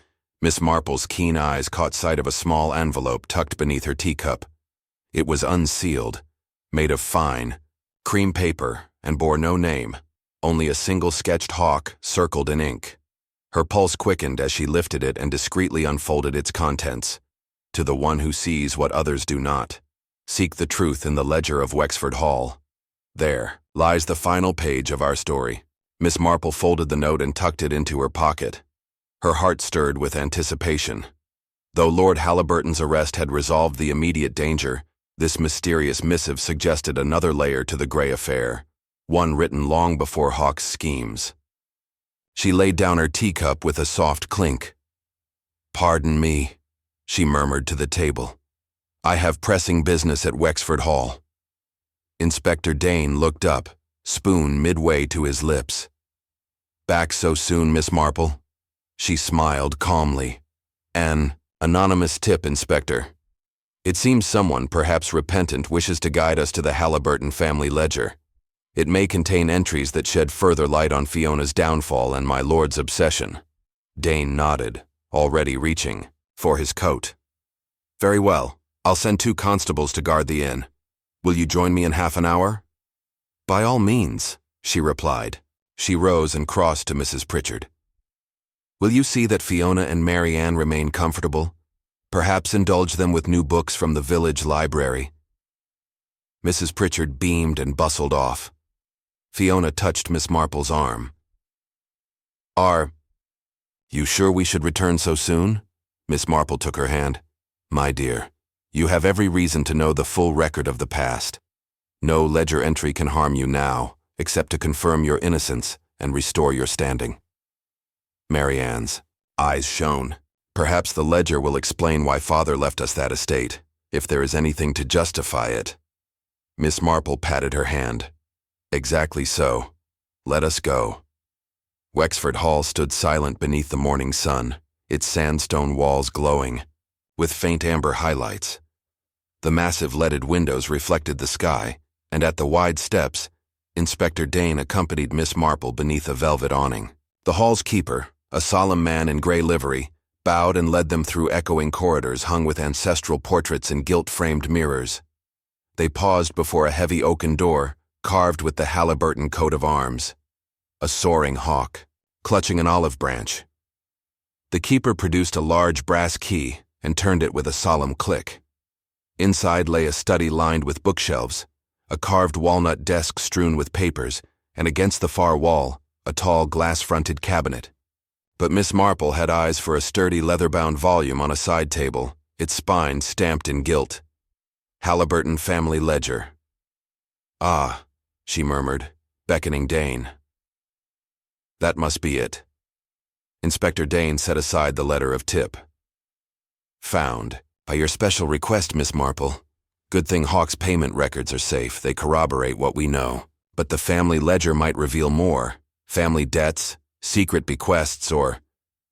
Miss Marple's keen eyes caught sight of a small envelope tucked beneath her teacup. It was unsealed, made of fine, cream paper, and bore no name, only a single sketched hawk circled in ink. Her pulse quickened as she lifted it and discreetly unfolded its contents. To the one who sees what others do not, seek the truth in the ledger of Wexford Hall. There lies the final page of our story. Miss Marple folded the note and tucked it into her pocket. Her heart stirred with anticipation. Though Lord Halliburton's arrest had resolved the immediate danger, this mysterious missive suggested another layer to the Grey affair, one written long before Hawke's schemes. She laid down her teacup with a soft clink. "Pardon me," she murmured to the table. "I have pressing business at Wexford Hall." Inspector Dane looked up, spoon midway to his lips. "Back so soon, Miss Marple?" She smiled calmly. "An anonymous tip, Inspector. It seems someone, perhaps repentant, wishes to guide us to the Halliburton family ledger. It may contain entries that shed further light on Fiona's downfall and my lord's obsession." Dane nodded, already reaching for his coat. "Very well. I'll send 2 constables to guard the inn. Will you join me in half an hour?" "By all means," she replied. She rose and crossed to Mrs. Pritchard. "Will you see that Fiona and Marianne remain comfortable? Perhaps indulge them with new books from the village library." Mrs. Pritchard beamed and bustled off. Fiona touched Miss Marple's arm. "Are you sure we should return so soon?" Miss Marple took her hand. "My dear, you have every reason to know the full record of the past. No ledger entry can harm you now, except to confirm your innocence and restore your standing." Marianne's eyes shone. "Perhaps the ledger will explain why Father left us that estate, if there is anything to justify it." Miss Marple patted her hand. "Exactly so. Let us go. Wexford Hall stood silent beneath the morning sun, its sandstone walls glowing, with faint amber highlights. The massive leaded windows reflected the sky, and at the wide steps, Inspector Dane accompanied Miss Marple beneath a velvet awning. The hall's keeper, a solemn man in gray livery, bowed and led them through echoing corridors hung with ancestral portraits and gilt-framed mirrors. They paused before a heavy oaken door, carved with the Halliburton coat of arms. A soaring hawk, clutching an olive branch. The keeper produced a large brass key and turned it with a solemn click. Inside lay a study lined with bookshelves, a carved walnut desk strewn with papers, and against the far wall, a tall glass-fronted cabinet. But Miss Marple had eyes for a sturdy leather-bound volume on a side table, its spine stamped in gilt. Halliburton Family Ledger. "Ah," she murmured, beckoning Dane. "That must be it." Inspector Dane set aside the letter of tip. "Found. By your special request, Miss Marple. Good thing Hawk's payment records are safe. They corroborate what we know. But the family ledger might reveal more. Family debts, secret bequests, or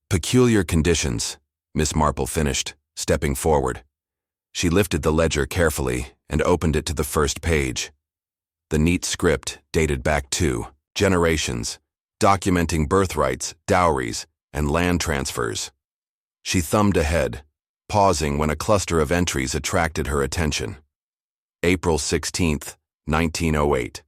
peculiar conditions," Miss Marple finished, stepping forward. She lifted the ledger carefully and opened it to the first page. The neat script dated back 2 generations, documenting birthrights, dowries, and land transfers. She thumbed ahead, pausing when a cluster of entries attracted her attention. April 16th, 1908.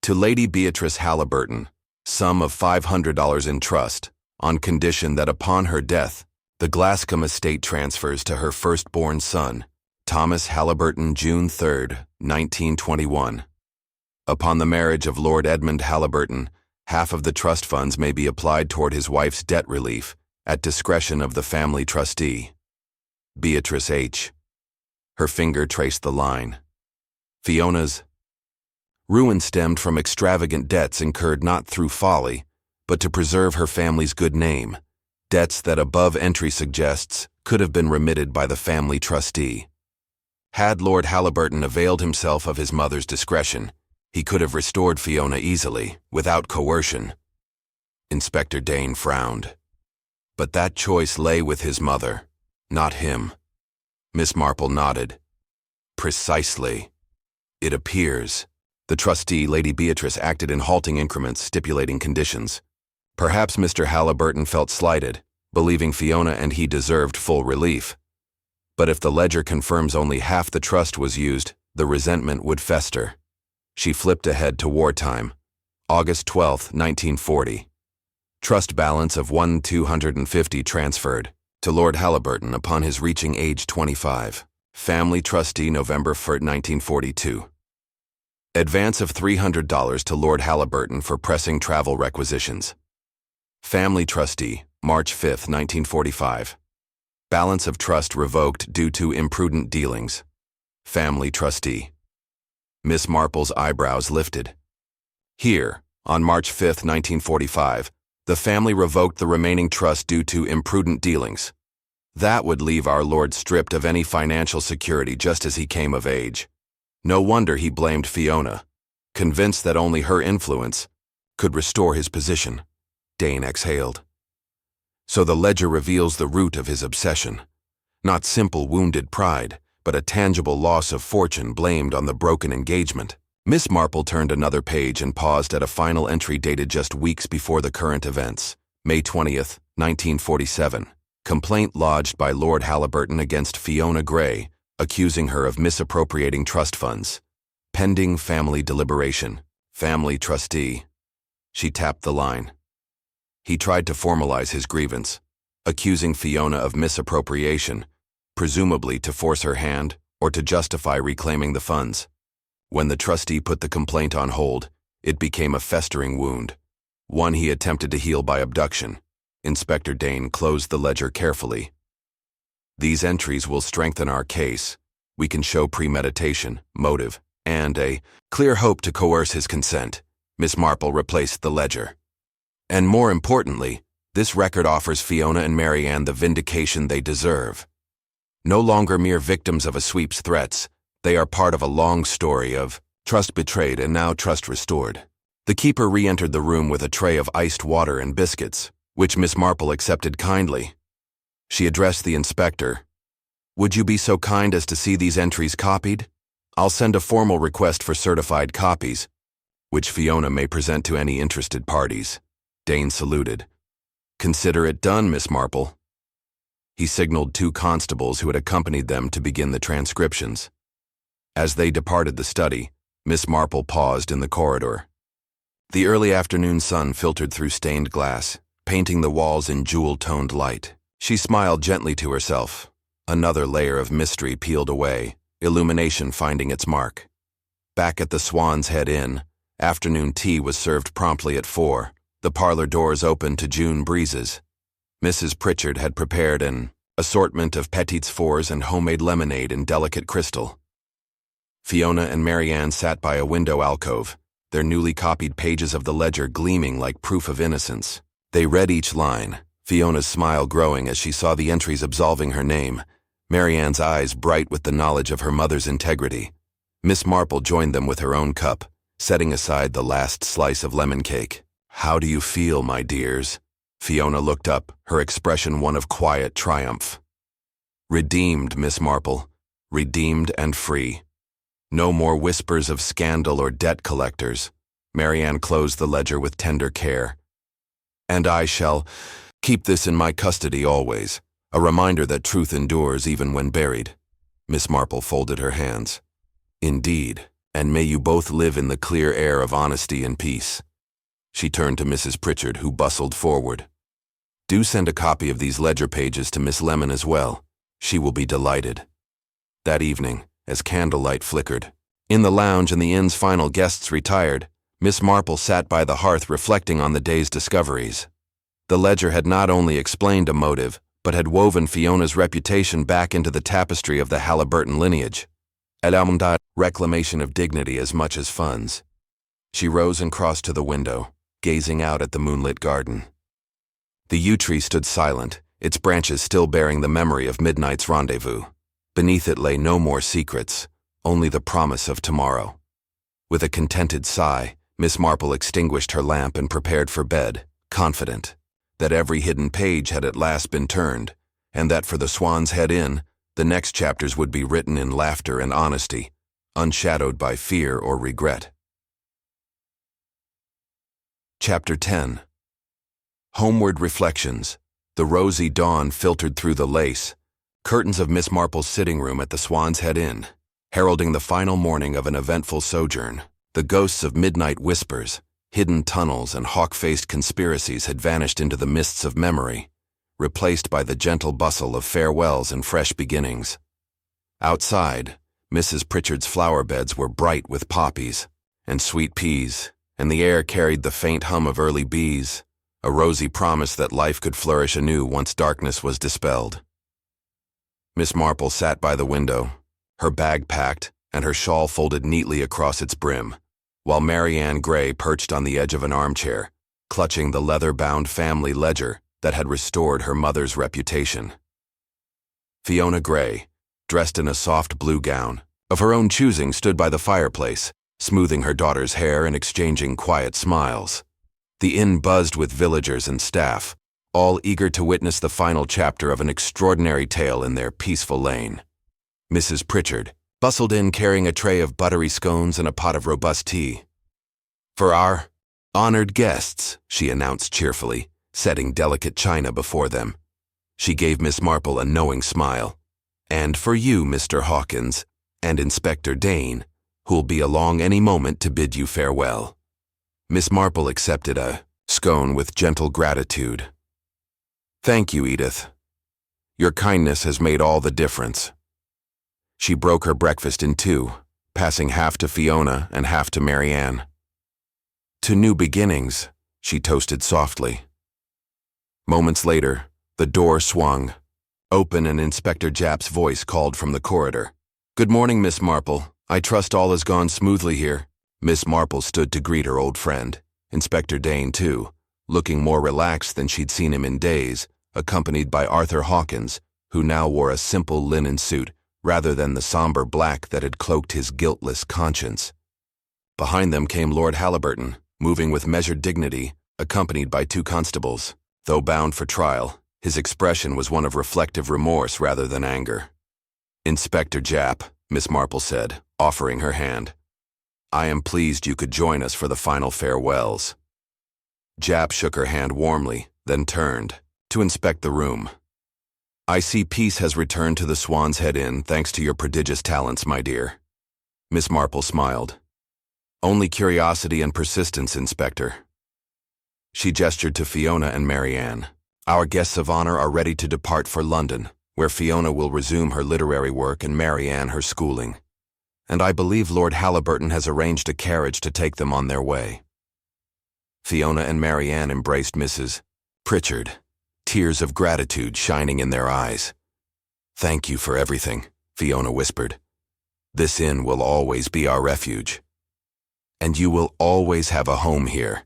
To Lady Beatrice Halliburton, sum of $500 in trust, on condition that upon her death, the Glascombe estate transfers to her firstborn son, Thomas Halliburton, June 3rd, 1921. Upon the marriage of Lord Edmund Halliburton, half of the trust funds may be applied toward his wife's debt relief, at discretion of the family trustee. Beatrice H. Her finger traced the line. Fiona's ruin stemmed from extravagant debts incurred not through folly, but to preserve her family's good name, debts that above entry suggests could have been remitted by the family trustee. Had Lord Halliburton availed himself of his mother's discretion, he could have restored Fiona easily, without coercion. Inspector Dane frowned. But that choice lay with his mother, not him. Miss Marple nodded. Precisely. It appears. The trustee, Lady Beatrice, acted in halting increments, stipulating conditions. Perhaps Mr. Halliburton felt slighted, believing Fiona and he deserved full relief. But if the ledger confirms only half the trust was used, the resentment would fester. She flipped ahead to wartime. August 12, 1940. Trust balance of $1,250 transferred to Lord Halliburton upon his reaching age 25. Family trustee, November 1, 1942. Advance of $300 to Lord Halliburton for pressing travel requisitions. Family trustee, March 5, 1945. Balance of trust revoked due to imprudent dealings. Family trustee. Miss Marple's eyebrows lifted. Here, on March 5, 1945, the family revoked the remaining trust due to imprudent dealings. That would leave our lord stripped of any financial security just as he came of age. No wonder he blamed Fiona, convinced that only her influence could restore his position. Dane exhaled. So the ledger reveals the root of his obsession. Not simple wounded pride, but a tangible loss of fortune blamed on the broken engagement. Miss Marple turned another page and paused at a final entry dated just weeks before the current events. May 20th, 1947. Complaint lodged by Lord Halliburton against Fiona Gray, accusing her of misappropriating trust funds. Pending family deliberation. Family trustee. She tapped the line. He tried to formalize his grievance, accusing Fiona of misappropriation, presumably to force her hand or to justify reclaiming the funds. When the trustee put the complaint on hold, it became a festering wound, one he attempted to heal by abduction. Inspector Dane closed the ledger carefully. These entries will strengthen our case. We can show premeditation, motive, and a clear hope to coerce his consent. Miss Marple replaced the ledger. And more importantly, this record offers Fiona and Marianne the vindication they deserve. No longer mere victims of a sweep's threats, they are part of a long story of trust betrayed and now trust restored. The keeper re-entered the room with a tray of iced water and biscuits, which Miss Marple accepted kindly. She addressed the inspector. "Would you be so kind as to see these entries copied? I'll send a formal request for certified copies, which Fiona may present to any interested parties." Dane saluted. "Consider it done, Miss Marple." He signaled 2 constables who had accompanied them to begin the transcriptions. As they departed the study, Miss Marple paused in the corridor. The early afternoon sun filtered through stained glass, painting the walls in jewel-toned light. She smiled gently to herself. Another layer of mystery peeled away, illumination finding its mark. Back at the Swan's Head Inn, afternoon tea was served promptly at 4, the parlor doors open to June breezes. Mrs. Pritchard had prepared an assortment of petits fours and homemade lemonade in delicate crystal. Fiona and Marianne sat by a window alcove, their newly copied pages of the ledger gleaming like proof of innocence. They read each line, Fiona's smile growing as she saw the entries absolving her name, Marianne's eyes bright with the knowledge of her mother's integrity. Miss Marple joined them with her own cup, setting aside the last slice of lemon cake. "How do you feel, my dears?" Fiona looked up, her expression one of quiet triumph. "Redeemed, Miss Marple, redeemed and free. No more whispers of scandal or debt collectors." Marianne closed the ledger with tender care. "And I shall keep this in my custody always, a reminder that truth endures even when buried." Miss Marple folded her hands. "Indeed, and may you both live in the clear air of honesty and peace." She turned to Mrs. Pritchard, who bustled forward. "Do send a copy of these ledger pages to Miss Lemon as well. She will be delighted." That evening, as candlelight flickered, in the lounge and the inn's final guests retired, Miss Marple sat by the hearth reflecting on the day's discoveries. The ledger had not only explained a motive, but had woven Fiona's reputation back into the tapestry of the Halliburton lineage. Al reclamation of dignity as much as funds. She rose and crossed to the window, gazing out at the moonlit garden. The yew tree stood silent, its branches still bearing the memory of midnight's rendezvous. Beneath it lay no more secrets, only the promise of tomorrow. With a contented sigh, Miss Marple extinguished her lamp and prepared for bed, confident that every hidden page had at last been turned, and that for the Swan's Head Inn, the next chapters would be written in laughter and honesty, unshadowed by fear or regret. Chapter 10. Homeward reflections. The rosy dawn filtered through the lace curtains of Miss Marple's sitting room at the Swan's Head Inn, heralding the final morning of an eventful sojourn. The ghosts of midnight whispers, hidden tunnels, and hawk-faced conspiracies had vanished into the mists of memory, replaced by the gentle bustle of farewells and fresh beginnings. Outside, Mrs. Pritchard's flower beds were bright with poppies and sweet peas, and the air carried the faint hum of early bees, a rosy promise that life could flourish anew once darkness was dispelled. Miss Marple sat by the window, her bag packed and her shawl folded neatly across its brim, while Marianne Gray perched on the edge of an armchair, clutching the leather-bound family ledger that had restored her mother's reputation. Fiona Gray, dressed in a soft blue gown, of her own choosing, stood by the fireplace, smoothing her daughter's hair and exchanging quiet smiles. The inn buzzed with villagers and staff, all eager to witness the final chapter of an extraordinary tale in their peaceful lane. Mrs. Pritchard bustled in carrying a tray of buttery scones and a pot of robust tea. "For our honored guests," she announced cheerfully, setting delicate china before them. She gave Miss Marple a knowing smile. "And for you, Mr. Hawkins, and Inspector Dane, who'll be along any moment to bid you farewell." Miss Marple accepted a scone with gentle gratitude. "Thank you, Edith. Your kindness has made all the difference." She broke her breakfast in two, passing half to Fiona and half to Marianne. "To new beginnings," she toasted softly. Moments later, the door swung open and Inspector Japp's voice called from the corridor. "Good morning, Miss Marple. I trust all has gone smoothly here." Miss Marple stood to greet her old friend, Inspector Dane too, looking more relaxed than she'd seen him in days, accompanied by Arthur Hawkins, who now wore a simple linen suit rather than the somber black that had cloaked his guiltless conscience. Behind them came Lord Halliburton, moving with measured dignity, accompanied by 2 constables. Though bound for trial, his expression was one of reflective remorse rather than anger. "Inspector Japp," Miss Marple said, offering her hand. "I am pleased you could join us for the final farewells." Japp shook her hand warmly, then turned to inspect the room. "I see peace has returned to the Swan's Head Inn thanks to your prodigious talents, my dear." Miss Marple smiled. "Only curiosity and persistence, Inspector." She gestured to Fiona and Marianne. "Our guests of honor are ready to depart for London, where Fiona will resume her literary work and Marianne her schooling. And I believe Lord Halliburton has arranged a carriage to take them on their way." Fiona and Marianne embraced Mrs. Pritchard, tears of gratitude shining in their eyes. "Thank you for everything," Fiona whispered. "This inn will always be our refuge." "And you will always have a home here,"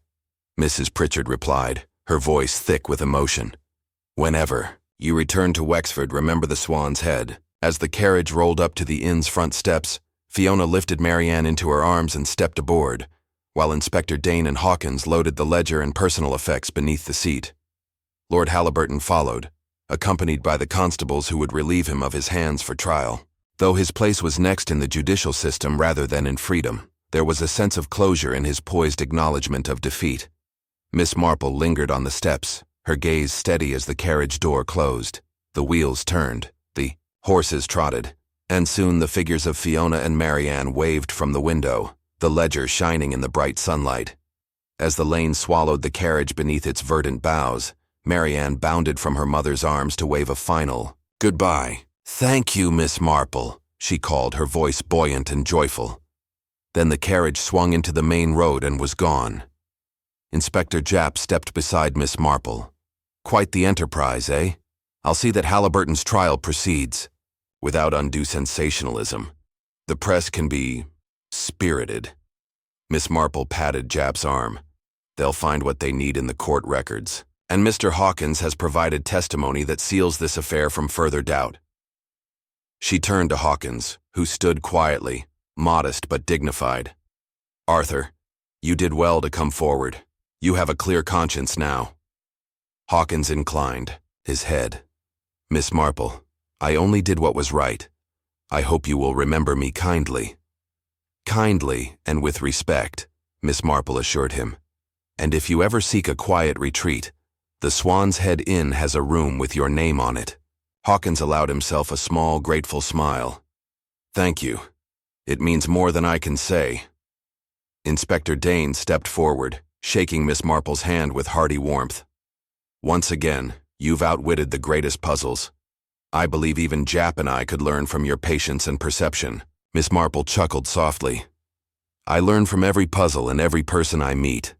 Mrs. Pritchard replied, her voice thick with emotion. "Whenever you return to Wexford, remember the Swan's Head." As the carriage rolled up to the inn's front steps, Fiona lifted Marianne into her arms and stepped aboard, while Inspector Dane and Hawkins loaded the ledger and personal effects beneath the seat. Lord Halliburton followed, accompanied by the constables who would relieve him of his hands for trial. Though his place was next in the judicial system rather than in freedom, there was a sense of closure in his poised acknowledgement of defeat. Miss Marple lingered on the steps, her gaze steady as the carriage door closed. The wheels turned, the horses trotted, and soon the figures of Fiona and Marianne waved from the window, the ledger shining in the bright sunlight. As the lane swallowed the carriage beneath its verdant boughs, Marianne bounded from her mother's arms to wave a final goodbye. "Thank you, Miss Marple," she called, her voice buoyant and joyful. Then the carriage swung into the main road and was gone. Inspector Japp stepped beside Miss Marple. "Quite the enterprise, eh? I'll see that Halliburton's trial proceeds, without undue sensationalism. The press can be spirited." Miss Marple patted Japp's arm. "They'll find what they need in the court records, and Mr. Hawkins has provided testimony that seals this affair from further doubt." She turned to Hawkins, who stood quietly, modest but dignified. "Arthur, you did well to come forward. You have a clear conscience now." Hawkins inclined his head. "Miss Marple, I only did what was right. I hope you will remember me kindly." "Kindly and with respect," Miss Marple assured him. "And if you ever seek a quiet retreat, the Swan's Head Inn has a room with your name on it." Hawkins allowed himself a small, grateful smile. "Thank you. It means more than I can say." Inspector Dane stepped forward, shaking Miss Marple's hand with hearty warmth. "Once again, you've outwitted the greatest puzzles. I believe even Japp and I could learn from your patience and perception." Miss Marple chuckled softly. "I learn from every puzzle and every person I meet.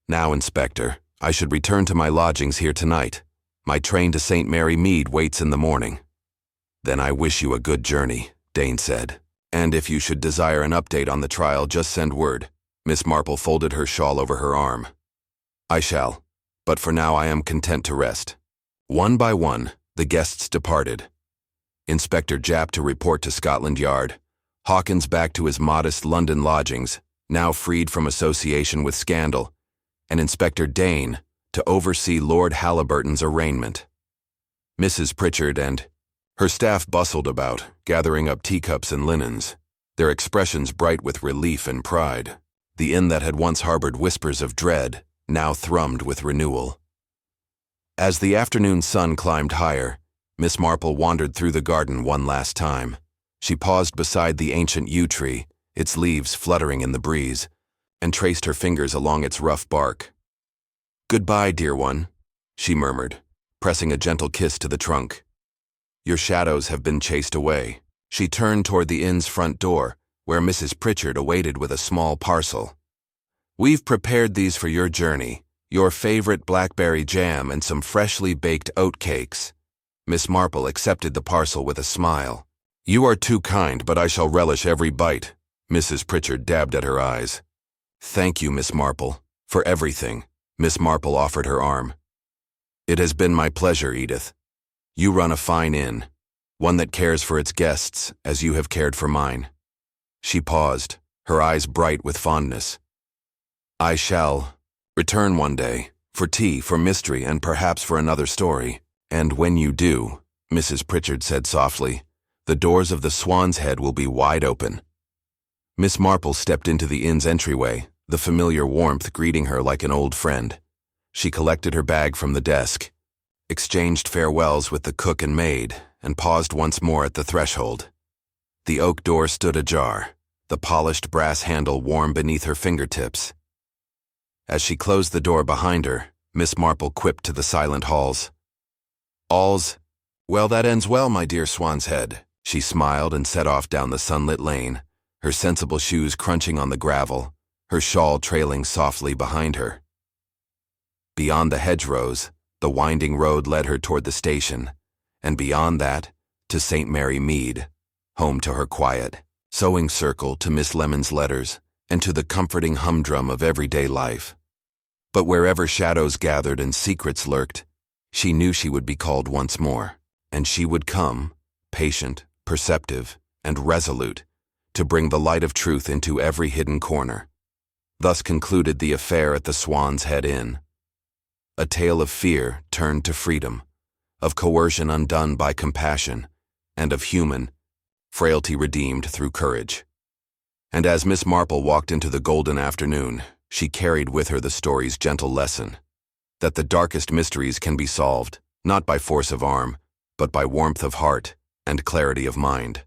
Now, Inspector, I should return to my lodgings here tonight. My train to St. Mary Mead waits in the morning." "Then I wish you a good journey," Dane said. "And if you should desire an update on the trial, just send word." Miss Marple folded her shawl over her arm. "I shall, but for now I am content to rest." One by one, the guests departed. Inspector Japp to report to Scotland Yard, Hawkins back to his modest London lodgings, now freed from association with scandal, and Inspector Dane to oversee Lord Halliburton's arraignment. Mrs. Pritchard and her staff bustled about, gathering up teacups and linens, their expressions bright with relief and pride. The inn that had once harbored whispers of dread now thrummed with renewal. As the afternoon sun climbed higher, Miss Marple wandered through the garden one last time. She paused beside the ancient yew tree, its leaves fluttering in the breeze, and traced her fingers along its rough bark. "Goodbye, dear one," she murmured, pressing a gentle kiss to the trunk. "Your shadows have been chased away." She turned toward the inn's front door, where Mrs. Pritchard awaited with a small parcel. "We've prepared these for your journey, your favorite blackberry jam and some freshly baked oat cakes." Miss Marple accepted the parcel with a smile. "You are too kind, but I shall relish every bite." Mrs. Pritchard dabbed at her eyes. "Thank you, Miss Marple, for everything." Miss Marple offered her arm. "It has been my pleasure, Edith. You run a fine inn, one that cares for its guests as you have cared for mine." She paused, her eyes bright with fondness. I shall return one day, for tea, for mystery, and perhaps for another story. And when you do, Mrs. Pritchard said softly, the doors of the Swan's Head will be wide open. Miss Marple stepped into the inn's entryway, the familiar warmth greeting her like an old friend. She collected her bag from the desk, exchanged farewells with the cook and maid, and paused once more at the threshold. The oak door stood ajar, the polished brass handle warm beneath her fingertips. As she closed the door behind her, Miss Marple quipped to the silent halls. "All's well that ends well, my dear Swan's Head." She smiled and set off down the sunlit lane, her sensible shoes crunching on the gravel, her shawl trailing softly behind her. Beyond the hedgerows, the winding road led her toward the station, and beyond that, to St. Mary Mead, home to her quiet sewing circle, to Miss Lemon's letters, and to the comforting humdrum of everyday life. But wherever shadows gathered and secrets lurked, she knew she would be called once more, and she would come, patient, perceptive, and resolute, to bring the light of truth into every hidden corner. Thus concluded the affair at the Swan's Head Inn. A tale of fear turned to freedom, of coercion undone by compassion, and of human frailty redeemed through courage. And as Miss Marple walked into the golden afternoon, she carried with her the story's gentle lesson, that the darkest mysteries can be solved, not by force of arm, but by warmth of heart and clarity of mind.